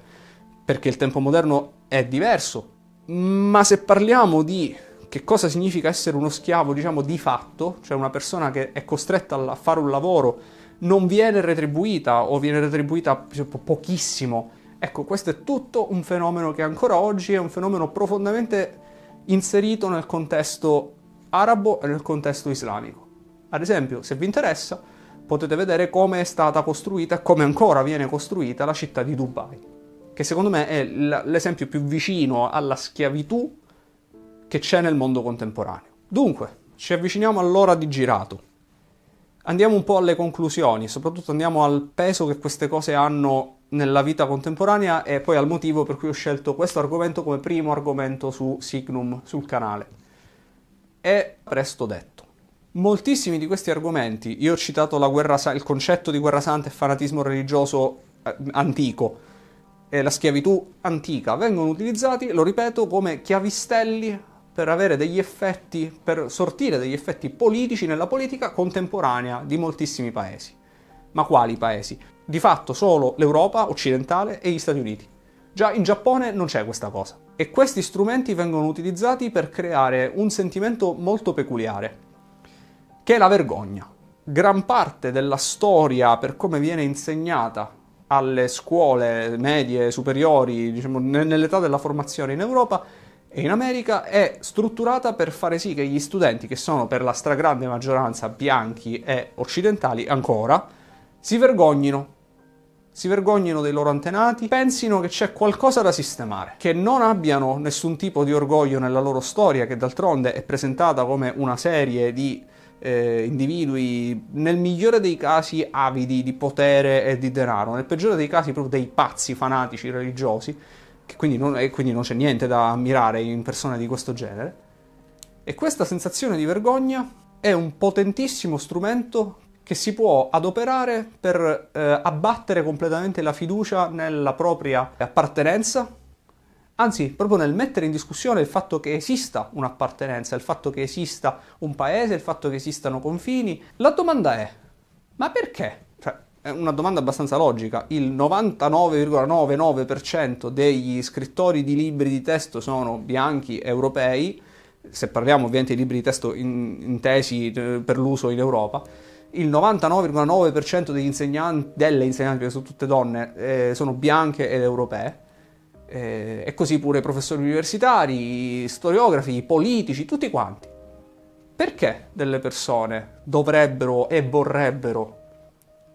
Speaker 1: perché il tempo moderno è diverso, ma se parliamo di che cosa significa essere uno schiavo, di fatto, cioè una persona che è costretta a fare un lavoro, non viene retribuita o viene retribuita pochissimo. Ecco, questo è tutto un fenomeno che ancora oggi è un fenomeno profondamente inserito nel contesto arabo e nel contesto islamico. Ad esempio, se vi interessa, potete vedere come è stata costruita e come ancora viene costruita la città di Dubai, che secondo me è l'esempio più vicino alla schiavitù che c'è nel mondo contemporaneo. Dunque, ci avviciniamo all'ora di girato. Andiamo un po' alle conclusioni, soprattutto andiamo al peso che queste cose hanno nella vita contemporanea e poi al motivo per cui ho scelto questo argomento come primo argomento su Signum, sul canale. È presto detto. Moltissimi di questi argomenti, io ho citato il concetto di guerra santa e fanatismo religioso antico e la schiavitù antica, vengono utilizzati, lo ripeto, come chiavistelli per avere degli effetti, per sortire degli effetti politici nella politica contemporanea di moltissimi paesi. Ma quali paesi? Di fatto solo l'Europa occidentale e gli Stati Uniti. Già in Giappone non c'è questa cosa. E questi strumenti vengono utilizzati per creare un sentimento molto peculiare, che è la vergogna. Gran parte della storia, per come viene insegnata alle scuole medie, superiori, nell'età della formazione in Europa e in America, è strutturata per fare sì che gli studenti, che sono per la stragrande maggioranza bianchi e occidentali ancora, si vergognino dei loro antenati, pensino che c'è qualcosa da sistemare, che non abbiano nessun tipo di orgoglio nella loro storia, che d'altronde è presentata come una serie di individui, nel migliore dei casi avidi di potere e di denaro, nel peggiore dei casi proprio dei pazzi fanatici religiosi, che quindi non c'è niente da ammirare in persone di questo genere. E questa sensazione di vergogna è un potentissimo strumento che si può adoperare per abbattere completamente la fiducia nella propria appartenenza, anzi, proprio nel mettere in discussione il fatto che esista un'appartenenza, il fatto che esista un paese, il fatto che esistano confini. La domanda è, ma perché? Cioè, è una domanda abbastanza logica. Il 99,99% degli scrittori di libri di testo sono bianchi europei, se parliamo ovviamente di libri di testo intesi per l'uso in Europa. Il 99,9% delle insegnanti, che sono tutte donne, sono bianche ed europee. E così pure i professori universitari, storiografi, politici, tutti quanti. Perché delle persone dovrebbero e vorrebbero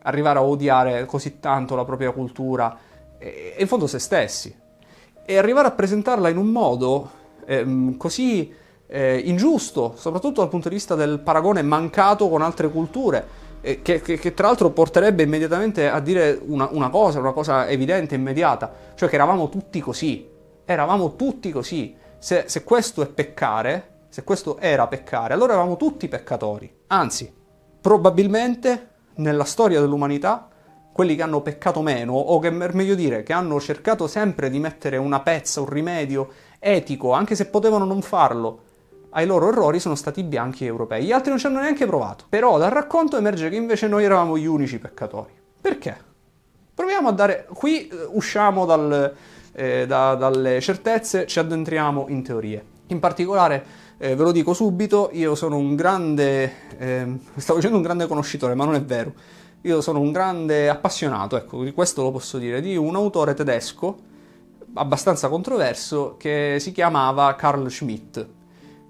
Speaker 1: arrivare a odiare così tanto la propria cultura e in fondo se stessi? E arrivare a presentarla in un modo così ingiusto, soprattutto dal punto di vista del paragone mancato con altre culture, che tra l'altro porterebbe immediatamente a dire una cosa evidente, immediata, cioè che eravamo tutti così. Se questo è peccare, se questo era peccare, allora eravamo tutti peccatori. Anzi, probabilmente nella storia dell'umanità quelli che hanno peccato meno, o che per meglio dire, che hanno cercato sempre di mettere una pezza, un rimedio etico, anche se potevano non farlo, ai loro errori, sono stati bianchi europei. Gli altri non ci hanno neanche provato. Però dal racconto emerge che invece noi eravamo gli unici peccatori. Perché? Proviamo a dare... Qui usciamo dalle certezze, ci addentriamo in teorie. In particolare, ve lo dico subito, io sono un grande... stavo dicendo un grande conoscitore, ma non è vero. Io sono un grande appassionato, ecco, di questo lo posso dire, di un autore tedesco, abbastanza controverso, che si chiamava Carl Schmitt,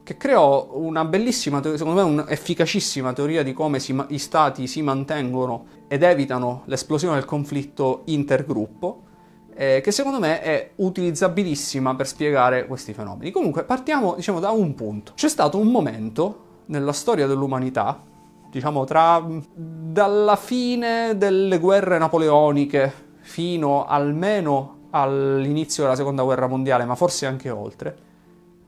Speaker 1: che creò una bellissima, secondo me un'efficacissima teoria di come gli stati si mantengono ed evitano l'esplosione del conflitto intergruppo, che secondo me è utilizzabilissima per spiegare questi fenomeni. Comunque partiamo, da un punto. C'è stato un momento nella storia dell'umanità, dalla fine delle guerre napoleoniche fino almeno all'inizio della seconda guerra mondiale, ma forse anche oltre,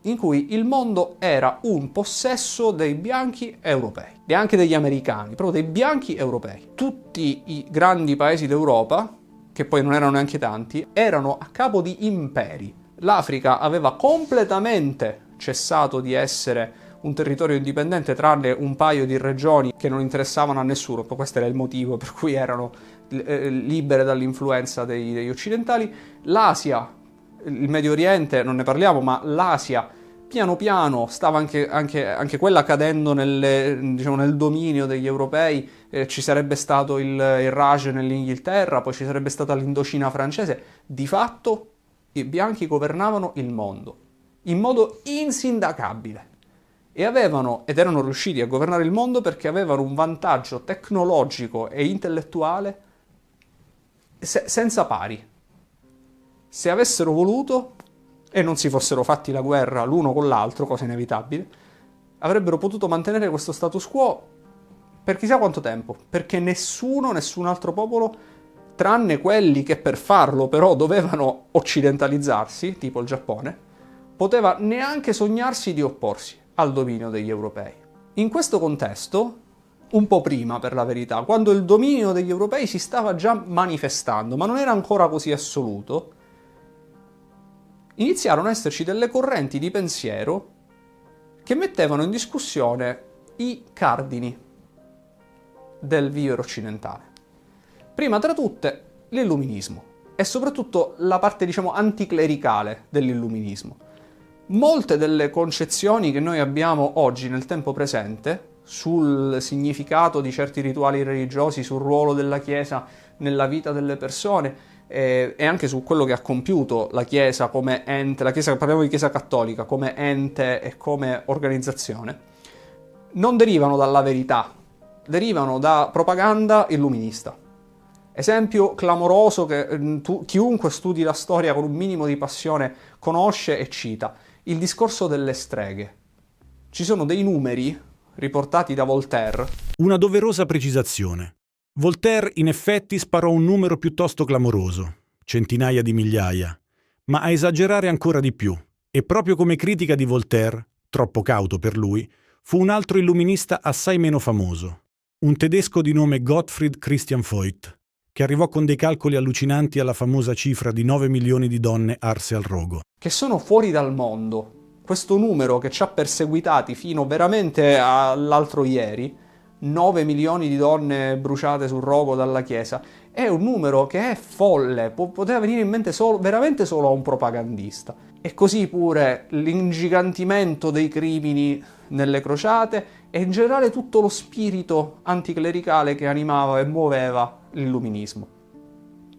Speaker 1: in cui il mondo era un possesso dei bianchi europei, e anche degli americani, proprio dei bianchi europei. Tutti i grandi paesi d'Europa che poi non erano neanche tanti, erano a capo di imperi. L'Africa aveva completamente cessato di essere un territorio indipendente, tranne un paio di regioni che non interessavano a nessuno, questo era il motivo per cui erano libere dall'influenza degli occidentali. L'Asia, il Medio Oriente, non ne parliamo, ma l'Asia piano piano stava anche quella cadendo nel dominio degli europei. Ci sarebbe stato il Raj nell'Inghilterra, poi ci sarebbe stata l'Indocina francese. Di fatto i bianchi governavano il mondo in modo insindacabile ed erano riusciti a governare il mondo perché avevano un vantaggio tecnologico e intellettuale senza pari. Se avessero voluto e non si fossero fatti la guerra l'uno con l'altro, cosa inevitabile, avrebbero potuto mantenere questo status quo per chissà quanto tempo, perché nessun altro popolo, tranne quelli che per farlo però dovevano occidentalizzarsi, tipo il Giappone, poteva neanche sognarsi di opporsi al dominio degli europei. In questo contesto, un po' prima per la verità, quando il dominio degli europei si stava già manifestando, ma non era ancora così assoluto, iniziarono a esserci delle correnti di pensiero che mettevano in discussione i cardini del vivere occidentale. Prima tra tutte l'illuminismo e soprattutto la parte, diciamo, anticlericale dell'illuminismo. Molte delle concezioni che noi abbiamo oggi nel tempo presente sul significato di certi rituali religiosi, sul ruolo della Chiesa nella vita delle persone e anche su quello che ha compiuto la Chiesa come ente, parliamo di Chiesa cattolica, come ente e come organizzazione, non derivano dalla verità, derivano da propaganda illuminista. Esempio clamoroso che chiunque studi la storia con un minimo di passione conosce e cita: il discorso delle streghe. Ci sono dei numeri riportati da Voltaire.
Speaker 2: Una doverosa precisazione. Voltaire in effetti sparò un numero piuttosto clamoroso, centinaia di migliaia, ma a esagerare ancora di più. E proprio come critica di Voltaire, troppo cauto per lui, fu un altro illuminista assai meno famoso, un tedesco di nome Gottfried Christian Voigt, che arrivò con dei calcoli allucinanti alla famosa cifra di 9 milioni di donne arse al rogo.
Speaker 1: Che sono fuori dal mondo. Questo numero che ci ha perseguitati fino veramente all'altro ieri, 9 milioni di donne bruciate sul rogo dalla Chiesa, è un numero che è folle, poteva venire in mente veramente solo a un propagandista. E così pure l'ingigantimento dei crimini nelle crociate e in generale tutto lo spirito anticlericale che animava e muoveva l'illuminismo.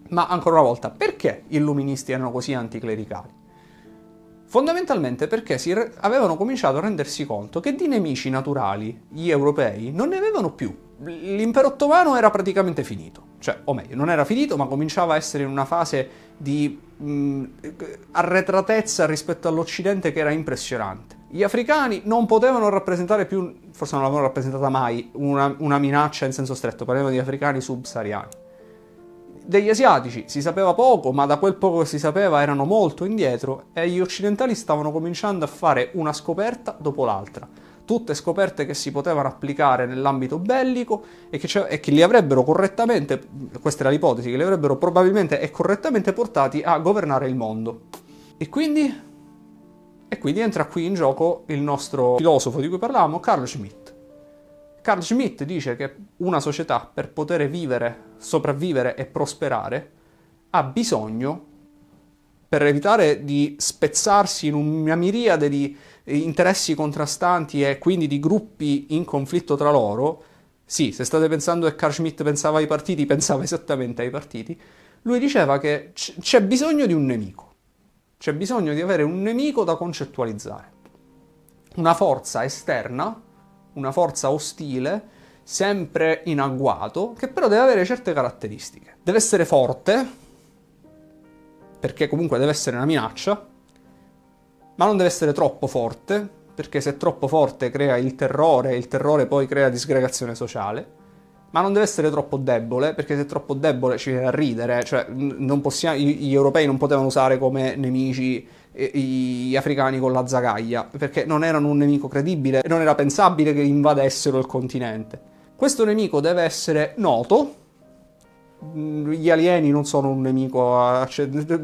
Speaker 1: Ma ancora una volta, perché gli illuministi erano così anticlericali? Fondamentalmente perché avevano cominciato a rendersi conto che di nemici naturali gli europei non ne avevano più. L'impero ottomano era praticamente finito, o meglio, non era finito, ma cominciava a essere in una fase di arretratezza rispetto all'Occidente che era impressionante. Gli africani non potevano rappresentare più, forse non l'avevano rappresentata mai, una minaccia in senso stretto, parliamo di africani subsahariani. Degli asiatici si sapeva poco, ma da quel poco che si sapeva erano molto indietro e gli occidentali stavano cominciando a fare una scoperta dopo l'altra. Tutte scoperte che si potevano applicare nell'ambito bellico e che li avrebbero correttamente, questa era l'ipotesi, che li avrebbero probabilmente e correttamente portati a governare il mondo. E quindi entra qui in gioco il nostro filosofo di cui parlavamo, Carl Schmitt. Carl Schmitt dice che una società per poter vivere, sopravvivere e prosperare ha bisogno, per evitare di spezzarsi in una miriade di interessi contrastanti e quindi di gruppi in conflitto tra loro, sì, se state pensando che Carl Schmitt pensava ai partiti, pensava esattamente ai partiti, lui diceva che c'è bisogno di un nemico, c'è bisogno di avere un nemico da concettualizzare, una forza esterna, una forza ostile, sempre in agguato, che però deve avere certe caratteristiche. Deve essere forte, perché comunque deve essere una minaccia, ma non deve essere troppo forte, perché se è troppo forte crea il terrore poi crea disgregazione sociale, ma non deve essere troppo debole, perché se è troppo debole ci viene a ridere, gli europei non potevano usare come nemici gli africani con la zagaglia, perché non erano un nemico credibile e non era pensabile che invadessero il continente. Questo nemico deve essere noto, Gli alieni non sono un nemico,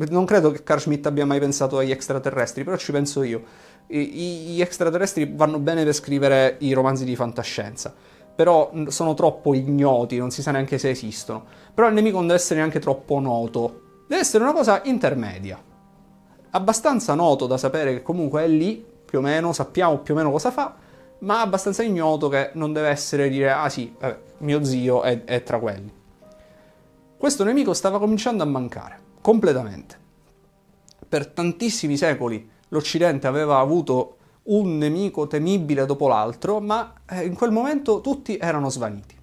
Speaker 1: non credo che Carl Schmitt abbia mai pensato agli extraterrestri, però ci penso io. Gli extraterrestri vanno bene per scrivere i romanzi di fantascienza, però sono troppo ignoti, non si sa neanche se esistono. Però il nemico non deve essere neanche troppo noto, deve essere una cosa intermedia, abbastanza noto da sapere che comunque è lì, più o meno, sappiamo più o meno cosa fa, ma abbastanza ignoto che non deve essere dire ah sì, mio zio è tra quelli. Questo nemico stava cominciando a mancare, completamente. Per tantissimi secoli l'Occidente aveva avuto un nemico temibile dopo l'altro, ma in quel momento tutti erano svaniti.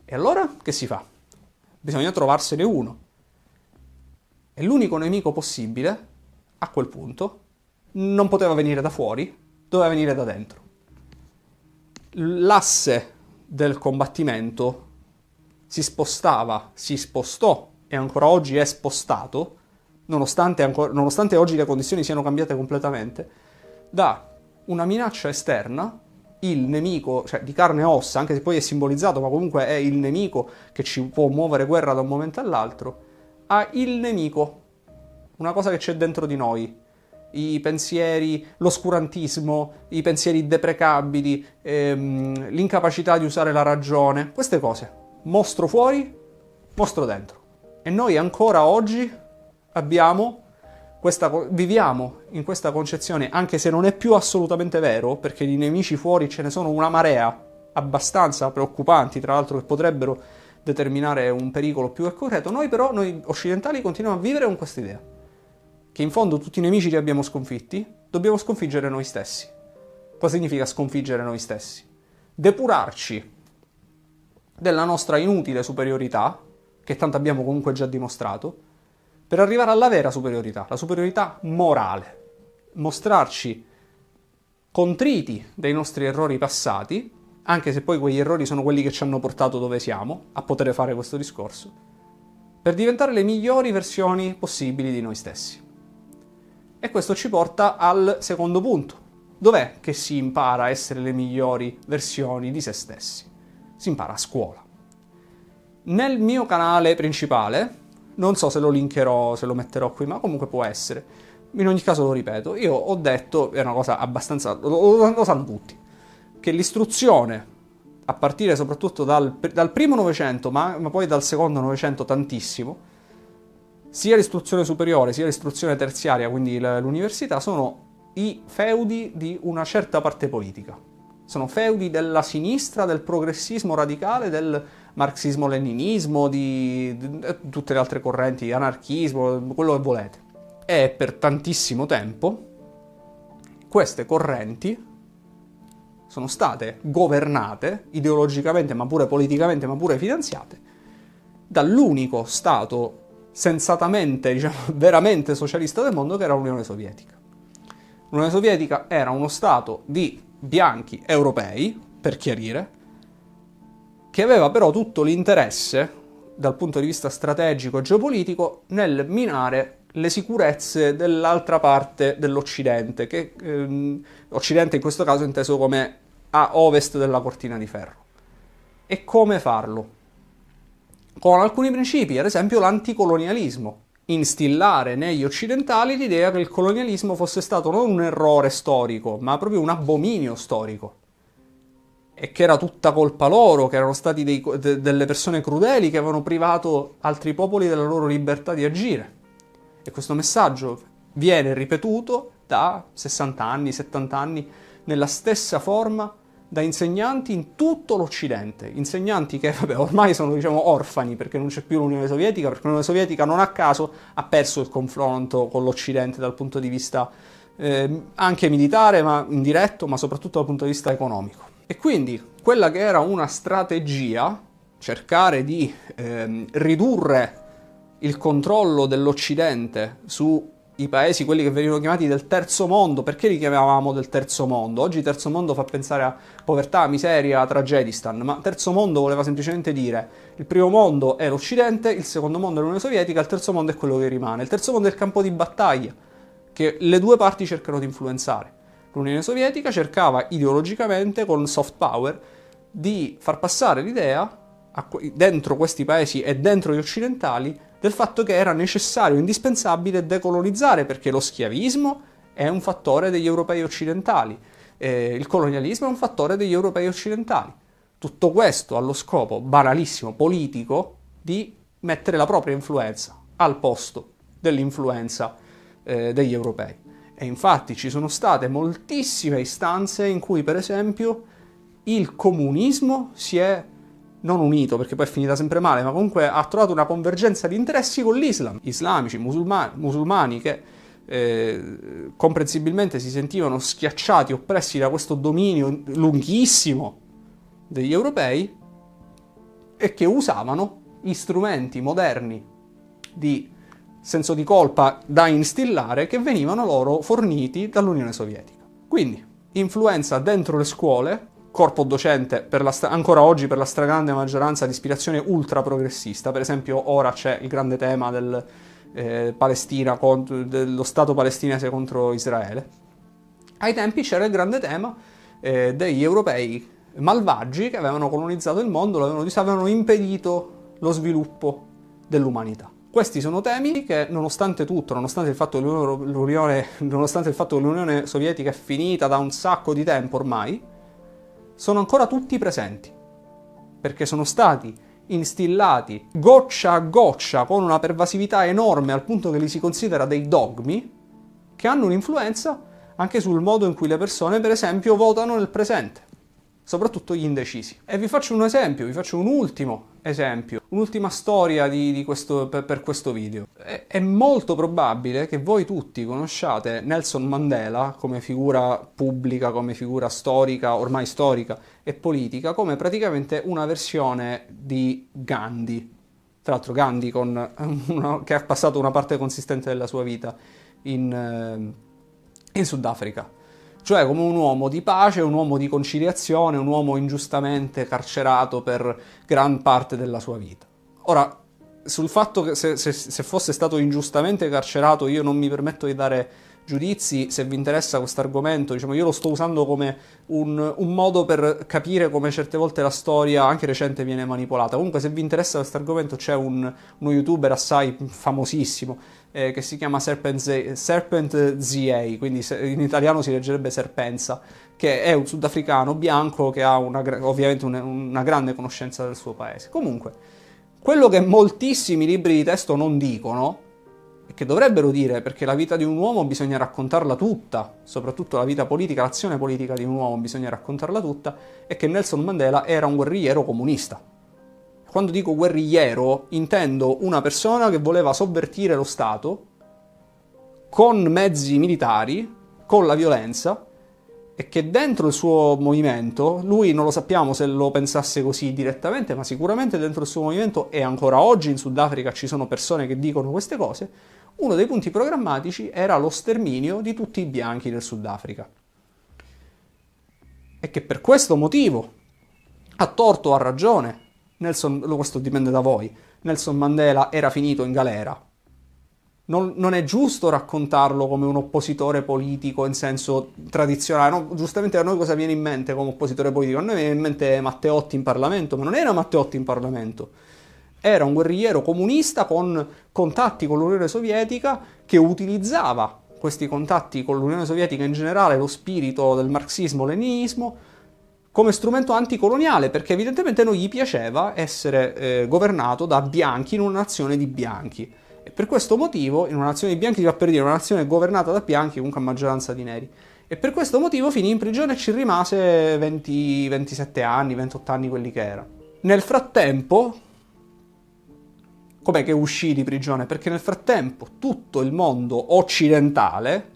Speaker 1: E allora che si fa? Bisogna trovarsene uno. E l'unico nemico possibile, a quel punto, non poteva venire da fuori, doveva venire da dentro. L'asse del combattimento si spostò e ancora oggi è spostato, nonostante oggi le condizioni siano cambiate completamente, da una minaccia esterna, il nemico, cioè di carne e ossa, anche se poi è simbolizzato, ma comunque è il nemico che ci può muovere guerra da un momento all'altro, a il nemico, una cosa che c'è dentro di noi, i pensieri, l'oscurantismo, i pensieri deprecabili, l'incapacità di usare la ragione, queste cose. Mostro fuori, mostro dentro. E noi ancora oggi viviamo in questa concezione, anche se non è più assolutamente vero, perché di nemici fuori ce ne sono una marea abbastanza preoccupanti, tra l'altro, che potrebbero determinare un pericolo più concreto. Noi occidentali continuiamo a vivere con questa idea, che in fondo tutti i nemici li abbiamo sconfitti, dobbiamo sconfiggere noi stessi. Cosa significa sconfiggere noi stessi? Depurarci della nostra inutile superiorità, che tanto abbiamo comunque già dimostrato, per arrivare alla vera superiorità, la superiorità morale. Mostrarci contriti dei nostri errori passati, anche se poi quegli errori sono quelli che ci hanno portato dove siamo, a poter fare questo discorso, per diventare le migliori versioni possibili di noi stessi. E questo ci porta al secondo punto. Dov'è che si impara a essere le migliori versioni di se stessi? Si impara a scuola. Nel mio canale principale, non so se lo linkerò, se lo metterò qui, ma comunque può essere, in ogni caso lo ripeto, io ho detto, è una cosa abbastanza, lo sanno tutti, che l'istruzione, a partire soprattutto dal primo Novecento, ma poi dal secondo Novecento tantissimo, sia l'istruzione superiore sia l'istruzione terziaria, quindi l'università, sono i feudi di una certa parte politica. Sono feudi della sinistra, del progressismo radicale, del marxismo-leninismo, di tutte le altre correnti, anarchismo, quello che volete. E per tantissimo tempo queste correnti sono state governate ideologicamente, ma pure politicamente, ma pure finanziate, dall'unico Stato sensatamente, veramente socialista del mondo, che era l'Unione Sovietica. L'Unione Sovietica era uno Stato di bianchi europei, per chiarire, che aveva però tutto l'interesse, dal punto di vista strategico e geopolitico, nel minare le sicurezze dell'altra parte dell'Occidente, che Occidente in questo caso inteso come a ovest della cortina di ferro. E come farlo? Con alcuni principi, ad esempio l'anticolonialismo. Instillare negli occidentali l'idea che il colonialismo fosse stato non un errore storico, ma proprio un abominio storico. E che era tutta colpa loro, che erano stati delle persone crudeli che avevano privato altri popoli della loro libertà di agire. E questo messaggio viene ripetuto da 60 anni, 70 anni, nella stessa forma, da insegnanti in tutto l'Occidente, insegnanti che ormai sono orfani perché non c'è più l'Unione Sovietica, perché l'Unione Sovietica non a caso ha perso il confronto con l'Occidente dal punto di vista anche militare, ma indiretto, ma soprattutto dal punto di vista economico. E quindi quella che era una strategia, cercare di ridurre il controllo dell'Occidente su i paesi, quelli che venivano chiamati del terzo mondo. Perché li chiamavamo del terzo mondo? Oggi terzo mondo fa pensare a povertà, miseria, tragedistan, ma terzo mondo voleva semplicemente dire il primo mondo è l'Occidente, il secondo mondo è l'Unione Sovietica, il terzo mondo è quello che rimane. Il terzo mondo è il campo di battaglia che le due parti cercano di influenzare. L'Unione Sovietica cercava ideologicamente, con soft power, di far passare l'idea dentro questi paesi e dentro gli occidentali del fatto che era necessario, indispensabile decolonizzare, perché lo schiavismo è un fattore degli europei occidentali, il colonialismo è un fattore degli europei occidentali. Tutto questo allo scopo banalissimo politico di mettere la propria influenza al posto dell'influenza degli europei. E infatti ci sono state moltissime istanze in cui, per esempio, il comunismo si è non unito, perché poi è finita sempre male, ma comunque ha trovato una convergenza di interessi con l'Islam. Islamici, musulmani che comprensibilmente si sentivano schiacciati, oppressi da questo dominio lunghissimo degli europei e che usavano gli strumenti moderni di senso di colpa da instillare che venivano loro forniti dall'Unione Sovietica. Quindi, influenza dentro le scuole, corpo docente ancora oggi per la stragrande maggioranza di ispirazione ultra progressista. Per esempio ora c'è il grande tema dello Stato palestinese contro Israele. Ai tempi c'era il grande tema degli europei malvagi che avevano colonizzato il mondo, avevano impedito lo sviluppo dell'umanità. Questi sono temi che, nonostante tutto, nonostante il fatto che l'Unione Sovietica è finita da un sacco di tempo ormai, sono ancora tutti presenti, perché sono stati instillati goccia a goccia con una pervasività enorme al punto che li si considera dei dogmi che hanno un'influenza anche sul modo in cui le persone, per esempio, votano nel presente, soprattutto gli indecisi. E vi faccio un esempio, vi faccio un ultimo esempio, un'ultima storia per questo video. È molto probabile che voi tutti conosciate Nelson Mandela come figura pubblica, come figura storica, ormai storica e politica, come praticamente una versione di Gandhi. Tra l'altro Gandhi che ha passato una parte consistente della sua vita in Sudafrica. Cioè come un uomo di pace, un uomo di conciliazione, un uomo ingiustamente carcerato per gran parte della sua vita. Ora, sul fatto che se fosse stato ingiustamente carcerato io non mi permetto di dare giudizi. Se vi interessa questo argomento, diciamo, io lo sto usando come un modo per capire come certe volte la storia, anche recente, viene manipolata. Comunque, se vi interessa questo argomento, c'è uno youtuber assai famosissimo che si chiama Serpent ZA, quindi in italiano si leggerebbe Serpenza, che è un sudafricano bianco che ha ovviamente una grande conoscenza del suo paese. Comunque, quello che moltissimi libri di testo non dicono, e che dovrebbero dire, perché la vita di un uomo bisogna raccontarla tutta, soprattutto la vita politica, l'azione politica di un uomo bisogna raccontarla tutta, è che Nelson Mandela era un guerrigliero comunista. Quando dico guerrigliero, intendo una persona che voleva sovvertire lo Stato con mezzi militari, con la violenza, e che dentro il suo movimento, lui non lo sappiamo se lo pensasse così direttamente, ma sicuramente dentro il suo movimento, e ancora oggi in Sudafrica ci sono persone che dicono queste cose, uno dei punti programmatici era lo sterminio di tutti i bianchi del Sudafrica. E che per questo motivo, a torto o a ragione, questo dipende da voi, Nelson Mandela era finito in galera. Non è giusto raccontarlo come un oppositore politico in senso tradizionale. No? Giustamente a noi cosa viene in mente come oppositore politico? A noi viene in mente Matteotti in Parlamento, ma non era Matteotti in Parlamento. Era un guerrigliero comunista con contatti con l'Unione Sovietica, che utilizzava questi contatti con l'Unione Sovietica in generale, lo spirito del marxismo-leninismo, come strumento anticoloniale, perché evidentemente non gli piaceva essere governato da bianchi in una nazione di bianchi. E per questo motivo, in una nazione di bianchi, va per dire una nazione governata da bianchi, comunque a maggioranza di neri. E per questo motivo finì in prigione e ci rimase 27 anni, 28 anni quelli che era. Nel frattempo, com'è che uscì di prigione? Perché nel frattempo tutto il mondo occidentale,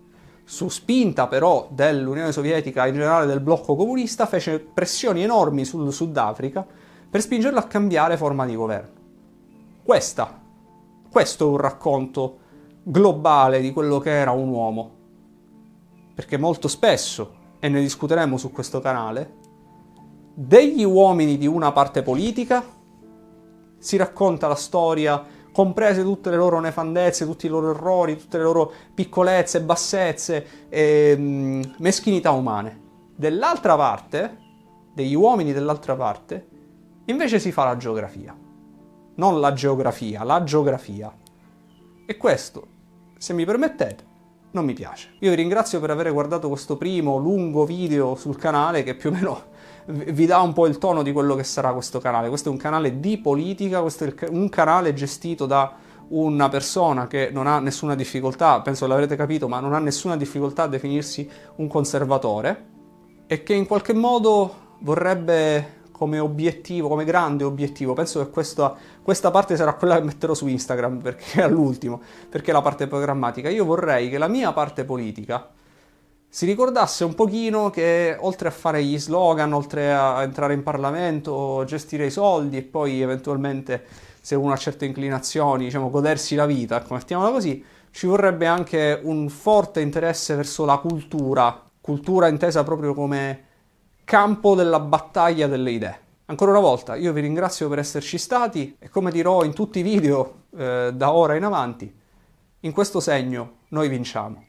Speaker 1: su spinta però dell'Unione Sovietica, in generale del blocco comunista, fece pressioni enormi sul Sudafrica per spingerlo a cambiare forma di governo. Questo è un racconto globale di quello che era un uomo, perché molto spesso, e ne discuteremo su questo canale, degli uomini di una parte politica si racconta la storia, comprese tutte le loro nefandezze, tutti i loro errori, tutte le loro piccolezze, bassezze e meschinità umane. Dell'altra parte, degli uomini dell'altra parte, Invece si fa la geografia. Non la geografia, la geografia. E questo, se mi permettete, non mi piace. Io vi ringrazio per aver guardato questo primo lungo video sul canale che più o meno vi dà un po' il tono di quello che sarà questo canale. Questo è un canale di politica, questo è un canale gestito da una persona che non ha nessuna difficoltà, penso l'avrete capito, ma non ha nessuna difficoltà a definirsi un conservatore e che in qualche modo vorrebbe come obiettivo, come grande obiettivo, penso che questa parte sarà quella che metterò su Instagram, perché è all'ultimo, perché è la parte programmatica. Io vorrei che la mia parte politica si ricordasse un pochino che oltre a fare gli slogan, oltre a entrare in Parlamento, gestire i soldi e poi eventualmente, se uno ha certe inclinazioni, diciamo, godersi la vita, ecco, mettiamola così, ci vorrebbe anche un forte interesse verso la cultura intesa proprio come campo della battaglia delle idee. Ancora una volta, io vi ringrazio per esserci stati e come dirò in tutti i video da ora in avanti, in questo segno noi vinciamo.